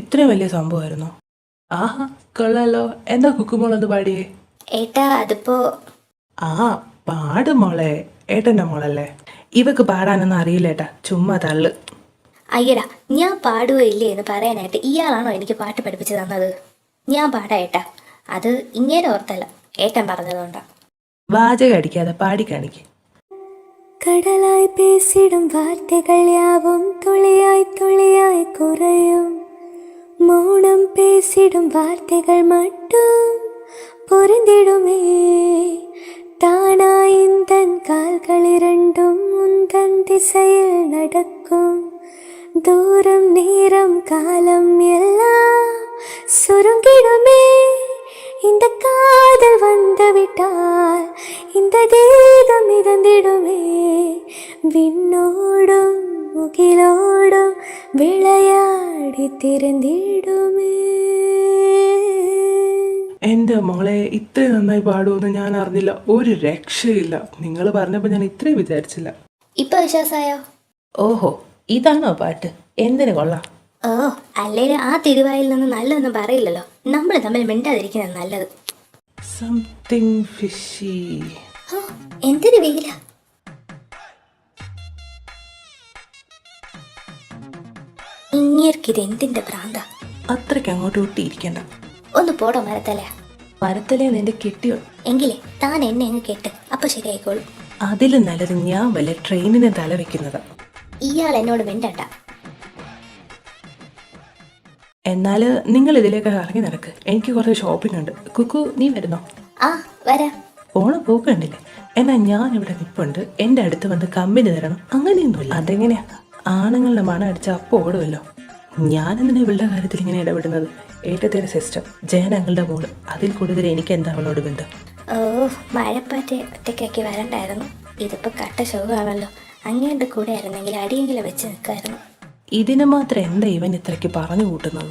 ഇത്രയും വലിയ സംഭവമായിരുന്നോ? കൊള്ളാലോ. എന്താ കുക്കുമോളൊന്ന് പാടിയേ?
ഏട്ടാ, അതിപ്പോ.
പാട് മോളെ, ഏട്ടൻ്റെ മോളല്ലേ. ഇവക്ക് പാടാനൊന്നും അറിയില്ല ഏട്ടാ, ചുമ്മാ തള്ളു.
അയ്യടാ, ഞാൻ പാടുവോ ഇല്ലേ എന്ന് പറയാനായിട്ട് ഇയാളാണോ എനിക്ക് പാട്ട് പഠിപ്പിച്ചു തന്നത്? ഞാൻ പാടാ ഏട്ടാ, അത് ഇങ്ങനെ ഓർത്തല്ല, ഏട്ടൻ പറഞ്ഞതുകൊണ്ടാ.
വാചകം അടിക്കാതെ പാടി കാണിക്ക്.
கடலாய் பேசிடும் வார்த்தைகள் யாவும் துளியாய் துளியாய் குறையும், மௌனம் பேசிடும் வார்த்தைகள் மட்டும் பொருந்திடுமே. தானாய் இந்தன் கால்கள் இரண்டும் உந்தன் திசையில் நடக்கும், தூரம் நேரம் காலம் எல்லாம் சுருங்கிடுமே. இந்த காதல் வந்துவிட்டால் இந்த தேகம் மிதந்திடுமே, விண்ணோடும் முகிலோடும் விளையாடி തിരഞ്ഞിടുമേ.
എൻ്റെ മോളെ, ഇത്രയും നന്നായി പാടുമെന്ന് ഞാൻ അറിഞ്ഞില്ല. ഒരു രക്ഷയില്ല. നിങ്ങൾ പറഞ്ഞപ്പോൾ ഞാൻ ഇത്രയും വിചാരിച്ചില്ല.
ഇപ്പൊ വിശ്വാസമായോ?
ഓഹോ, ഇതാണോ പാട്ട്? എന്തിനു കൊള്ളാം.
ഓ, അല്ലെങ്കിൽ ആ തിരുവായിൽ നിന്ന് നല്ലതൊന്നും പറയില്ലല്ലോ. നമ്മൾ തമ്മിൽ മിണ്ടാതിരിക്കുന്നത് നല്ലത്.
Something fishy.
എന്തൊരു വെയില. ഇങ്ങേർക്കിത് എന്തിന്റെ ഭ്രാന്ത?
അത്രയ്ക്ക് അങ്ങോട്ട് ഒട്ടിയിരിക്കണ്ട.
ഒന്ന് പോടോ മരത്തല.
മരത്തലേ നിന്റെ കെട്ടിയോ?
എങ്കിലേ താൻ എന്നെ അങ്ങ് കേട്ട്, അപ്പൊ ശരിയായിക്കോളും.
അതിലും നല്ലത് ഞാൻ വല്ല ട്രെയിനിന് തല വെക്കുന്നതാ.
ഇയാൾ എന്നോട് മിണ്ടണ്ട.
എന്നാൽ നിങ്ങൾ ഇതിലേക്ക് ഇറങ്ങി നടക്ക്, എനിക്ക് കുറച്ച് ഷോപ്പിംഗ് ഉണ്ട്. കുക്കു, നീ വരുന്നോ?
വരാം.
ഓണം പോക്കണ്ടില്ലേ? എന്നാൽ ഞാൻ ഇവിടെ നിൽപ്പുണ്ട്, എൻ്റെ അടുത്ത് വന്ന് കമ്പനി തരണം. അങ്ങനെയൊന്നുമില്ല. അതെങ്ങനെയാ? ആണുങ്ങളുടെ മണം അടിച്ച അപ്പോൾ ഓടുമല്ലോ. ഞാനെന്തിനാ ഇവളുടെ കാര്യത്തിൽ ഇങ്ങനെ ഇടപെടുന്നത്? ഏറ്റത്തെ സിസ്റ്റർ ജയനങ്ങളുടെ മോള്, അതിൽ കൂടുതൽ എനിക്ക് എന്താ അവളോട് ബന്ധം?
ഓ, മഴപ്പാറ്റ് ഒറ്റയ്ക്കാക്കി വരണ്ടായിരുന്നു. ഇതിപ്പോ കട്ട ഷോകാണല്ലോ. അങ്ങേന്റെ കൂടെ ആയിരുന്നെങ്കിൽ അടിയെങ്കിലും വെച്ച് നിൽക്കായിരുന്നു.
ഇതിന് മാത്രം എന്താ ഇവൻ ഇത്രയ്ക്ക് പറഞ്ഞു കൂട്ടുന്നത്?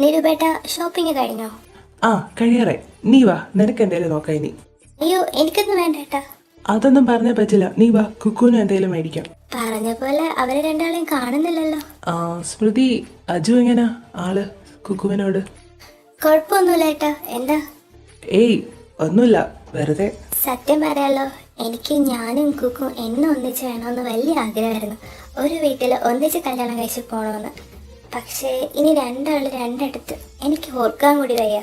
നിരുപേട്ട, ഷോപ്പിംഗ് കഴിഞ്ഞോ?
ആ കഴിയാറായി. നീ വാ, നിനക്ക് എന്തേലും നോക്കാം ഇനി.
അയ്യോ എനിക്കൊന്നും വേണ്ട ഏട്ടാ.
അതൊന്നും പറഞ്ഞാൽ പറ്റില്ല. നീ വാ, കുക്കുവിന് എന്തേലും മേടിക്കാം.
പറഞ്ഞ പോലെ അവരെ രണ്ടാളെയും കാണുന്നില്ലല്ലോ.
ആ സ്മൃതി, അജു എങ്ങനാ ആള് കുക്കുവിനോട്?
കുഴപ്പമൊന്നുമില്ല ഏട്ടാ. എന്താ?
ഏയ് ഒന്നുമില്ല, വെറുതെ.
സത്യം പറയാലോ, എനിക്ക് ഞാനും കുക്കും എന്നെ ഒന്നിച്ച് വേണമെന്ന് വലിയ ആഗ്രഹമായിരുന്നു. ഒരു വീട്ടിൽ ഒന്നിച്ച് കല്യാണം കഴിച്ച് പോകണമെന്ന്. പക്ഷേ ഇനി രണ്ടാൾ രണ്ടിടത്ത്. എനിക്ക് ഓർക്കാൻ കൂടി വയ്യ.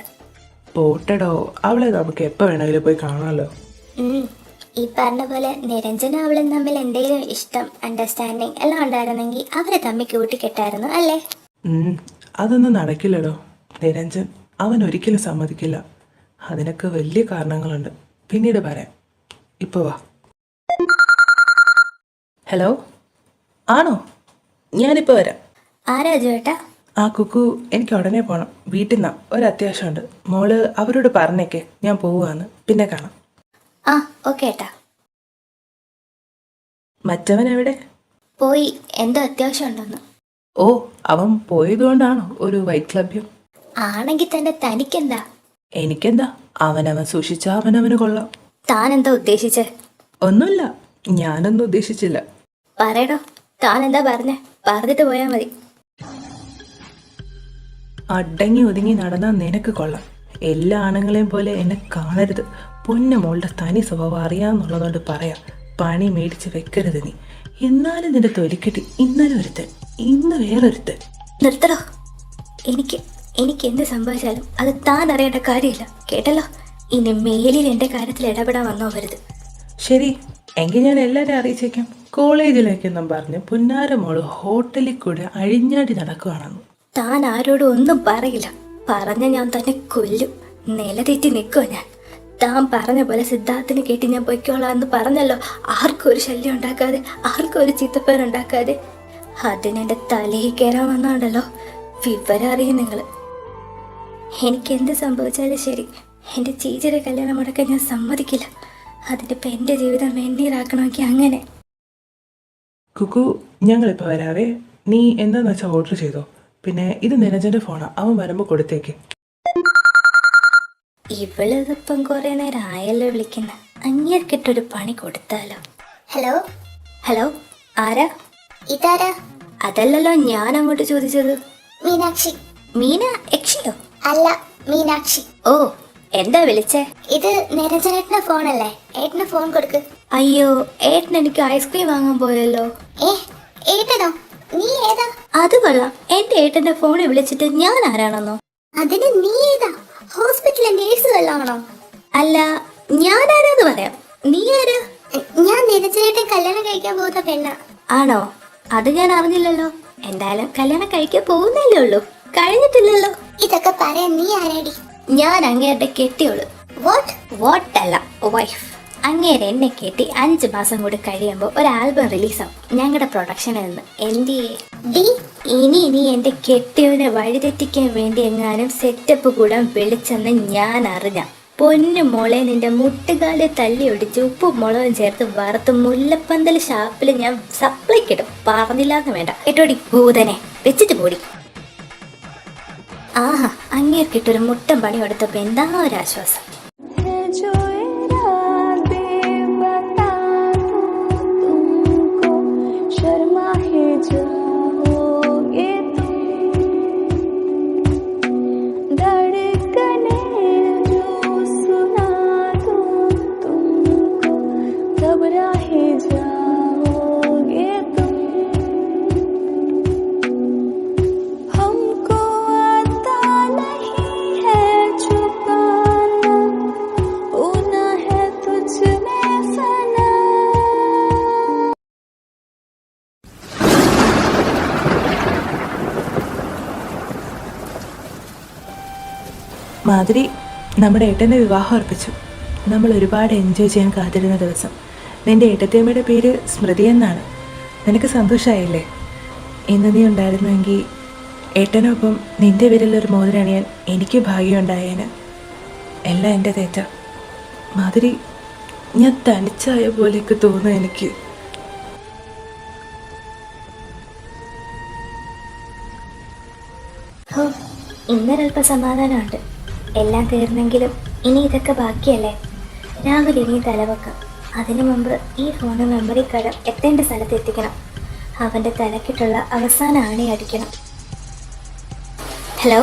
പോട്ടടോ, അവളെ നമുക്ക് എപ്പോൾ വേണമെങ്കിലും പോയി കാണാമല്ലോ.
ഈ പറഞ്ഞ പോലെ നിരഞ്ജനും അവളും തമ്മിൽ എന്തെങ്കിലും ഇഷ്ടം, അണ്ടർസ്റ്റാൻഡിങ് എല്ലാം ഉണ്ടായിരുന്നെങ്കിൽ അവരെ തമ്മിൽ കൂട്ടിക്കെട്ടായിരുന്നു അല്ലേ?
അതൊന്നും നടക്കില്ലടോ. നിരഞ്ജൻ അവൻ ഒരിക്കലും സമ്മതിക്കില്ല. അതിനൊക്കെ വലിയ കാരണങ്ങളുണ്ട്, പിന്നീട് പറയാം. ഇപ്പോൾ വാ. ഹലോ, ആണോ? ഞാനിപ്പോൾ വരാം.
ആരാ ചേട്ടാ?
ആ കുക്കു, എനിക്ക് ഉടനെ പോകണം. വീട്ടിൽ നിന്നാ ഒരു അത്യാവശ്യമുണ്ട്. മോള് അവരോട് പറഞ്ഞേക്കെ ഞാൻ പോവുകയെന്ന്. പിന്നെ കാണാം.
ആ ഓക്കെ ഏട്ടാ.
മറ്റവൻ എവിടെ?
പോയി, എന്തോ അത്യാവശ്യം ഉണ്ടെന്ന്.
ഓ, അവൻ പോയതുകൊണ്ടാണോ ഒരു വൈറ്റ് ക്ലബ്യം?
ആണെങ്കിൽ തന്നെ തനിക്കെന്താ?
എനിക്കെന്താ, അവനവൻ സൂക്ഷിച്ചാ അവനവന് കൊള്ളാം.
താൻ എന്താ ഉദ്ദേശിച്ചേ?
ഒന്നുമില്ല, ഞാനൊന്നും ഉദ്ദേശിച്ചില്ല.
പറയടോ, താൻ എന്താ പറഞ്ഞേ? പറഞ്ഞിട്ട് പോയാൽ മതി.
അടങ്ങി ഒതുങ്ങി നടന്നാൽ നിനക്ക് കൊള്ളാം. എല്ലാ ആണുങ്ങളെയും പോലെ എന്നെ കാണരുത്. പൊന്നു മോളുടെ തനി സ്വഭാവം അറിയാമെന്നുള്ളതുകൊണ്ട് പറയാം. പണി മേടിച്ച് വെക്കരുത് നീ. എന്നാലും നിന്റെ തൊലിക്കെട്ടി ഇന്നലെ ഒരുത്തൻ, ഇന്ന് വേറൊരുത്തൻ.
നിർത്തടോ. എനിക്ക് എന്ത് സംഭവിച്ചാലും അത് താൻ അറിയേണ്ട കാര്യമില്ല, കേട്ടല്ലോ? ഇനി മേലിൽ എൻ്റെ കാര്യത്തിൽ ഇടപെടാൻ വന്നോവരുത്.
ശരി, എങ്കിൽ ഞാൻ എല്ലാവരെയും അറിയിച്ചേക്കാം. കോളേജിലേക്കെന്നും പറഞ്ഞ് പുന്നാര മോള് ഹോട്ടലിൽ കൂടെ അഴിഞ്ഞാടി നടക്കുകയാണെന്ന്.
താൻ ആരോടും ഒന്നും പറയില്ല. പറഞ്ഞ ഞാൻ തന്നെ കൊല്ലും. നിലതെറ്റി നിൽക്കുമോ ഞാൻ? താൻ പറഞ്ഞ പോലെ സിദ്ധാർത്ഥിനെ കേട്ടി ഞാൻ പൊയ്ക്കോളാം എന്ന് പറഞ്ഞല്ലോ. ആർക്കും ഒരു ശല്യം ഉണ്ടാക്കാതെ, ആർക്കും ഒരു ചീത്തപ്പേരുണ്ടാക്കാതെ. അതിനെൻ്റെ തലയിൽ കയറാൻ വന്നാണ്ടല്ലോ. വിവരം അറിയും നിങ്ങൾ. എനിക്കെന്ത് സംഭവിച്ചാലും ശരി, എൻ്റെ ചേച്ചിയുടെ കല്യാണം മുടക്കാൻ ഞാൻ സമ്മതിക്കില്ല. അതിനിപ്പോൾ എൻ്റെ ജീവിതം വെണ്ണീറാക്കണമെങ്കിൽ അങ്ങനെ.
കുക്കു, ഞങ്ങളിപ്പോൾ വരാവേ. നീ എന്താന്ന് വെച്ചാൽ ഓർഡർ ചെയ്തോ. പിന്നെ ഇത് നിരഞ്ജൻ്റെ ഫോണാണ്, അവൻ വരുമ്പോൾ കൊടുത്തേക്ക്.
ഇവളിതിപ്പം കുറേ നേരം ആയല്ലോ വിളിക്കുന്ന. അങ്ങേർക്കിട്ടൊരു പണി കൊടുത്താലോ. ഹലോ ഹലോ, ആരാ? ഇതാരാ? അതല്ലല്ലോ ഞാൻ അങ്ങോട്ട് ചോദിച്ചത്. മീനാക്ഷി. മീനാക്ഷിയോ? അല്ല, മീനാക്ഷി. ഓ, എന്താ വിളിച്ചേ? ഇത് നിരഞ്ജനേട്ടന്റെ ഫോണല്ലേ? ഏട്ടന് ഫോൺ കൊടുക്ക്. അയ്യോ, ഏട്ടൻ എനിക്ക് ഐസ്ക്രീം വാങ്ങാൻ പോയല്ലോ. ഏട്ടനോ? നീ ഏതാ? അത് കൊള്ളാം. എന്റെ ഏട്ടന്റെ ഫോണിൽ വിളിച്ചിട്ട് ഞാൻ ആരാണെന്നോ? അതിന് നീ ഏതാ? ഹോസ്പിറ്റലിലെ നേഴ്സ് വല്ലതാണോ? അല്ല, ഞാൻ ആരാന്ന് പറയാം. നീ ആരാ? ഞാൻ നിരഞ്ജനേട്ടൻ കല്യാണം കഴിക്കാൻ പോകുന്ന പെണ്ണ. ആണോ? അത് ഞാൻ അറിഞ്ഞില്ലല്ലോ. എന്തായാലും കല്യാണം കഴിക്കാൻ പോകുന്നല്ലേ ഉള്ളൂ, കഴിഞ്ഞിട്ടില്ലല്ലോ. ഇതൊക്കെ പറയാൻ നീ ആരാടി? ഞാൻ അങ്ങേരുടെ കെട്ടിയോളൂ. വാട്ട് അല്ല, വൈഫ്. അങ്ങേരെ എന്നെ കെട്ടി 5 മാസം കൂടി കഴിയുമ്പോൾ ഒരു ആൽബം റിലീസാവും ഞങ്ങളുടെ പ്രൊഡക്ഷനിൽ നിന്ന്. ഇനി എന്റെ കെട്ടിയവനെ വഴിതെറ്റിക്കാൻ വേണ്ടി എങ്ങാനും സെറ്റപ്പ് കൂടാൻ വിളിച്ചെന്ന് ഞാൻ അറിഞ്ഞ പൊന്നു മോളെ, നിന്റെ മുട്ടുകാല് തല്ലി ഒടിച്ച് ഉപ്പും മുളകും ചേർത്ത് വറുത്ത് മുല്ലപ്പന്തൽ ഷാപ്പിൽ ഞാൻ സപ്ലൈക്കിടും. പറഞ്ഞില്ലാന്ന് വേണ്ട കേട്ടോടി ഭൂതനെ. വെച്ചിട്ട് പോടി. ആഹാ, അങ്ങേർക്കിട്ടൊരു മുട്ടൻ പണി കൊടുത്തപ്പോൾ എന്താണോ ഒരാശ്വാസം.
जो इरादे बता दूं तुमको, शर्मा ही जाओगे तुम, धड़कने जो सुना दूं तुमको, घबरा ही जाओगे तुम, हमको आता नहीं है छुपाना, होना है तुझ में फना.
മാതിരി, നമ്മുടെ ഏട്ടൻ്റെ വിവാഹം ഉറപ്പിച്ചു. നമ്മൾ ഒരുപാട് എൻജോയ് ചെയ്യാൻ കാത്തിരുന്ന ദിവസം. നിൻ്റെ ഏട്ടത്തിയമ്മയുടെ പേര് സ്മൃതി എന്നാണ്. നിനക്ക് സന്തോഷമായില്ലേ? ഇന്ന് നീ ഉണ്ടായിരുന്നെങ്കിൽ ഏട്ടനൊപ്പം നിൻ്റെ പേരിലൊരു മോതിരം അണിയാൻ എനിക്ക് ഭാഗ്യമുണ്ടായേന്. എല്ലാം എൻ്റെ തെറ്റാ. മാതിരി, ഞാൻ തനിച്ചായ പോലെയൊക്കെ തോന്നുന്നു എനിക്ക്.
ഇന്നൊരല്പ സമാധാനമുണ്ട്. എല്ലാം തീർന്നെങ്കിലും ഇനി ഇതൊക്കെ ബാക്കിയല്ലേ. രാവിലെ ഇനി തലവെക്കാം. അതിനു മുമ്പ് ഈ ഫോണ് മെമ്മറി കാർഡ് എത്തേണ്ട സ്ഥലത്ത് എത്തിക്കണം. അവൻ്റെ തലക്കിട്ടുള്ള അവസാന ആണി അടിക്കണം. ഹലോ,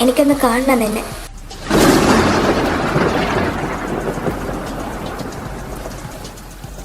എനിക്കൊന്ന് കാണണം നിന്നെ.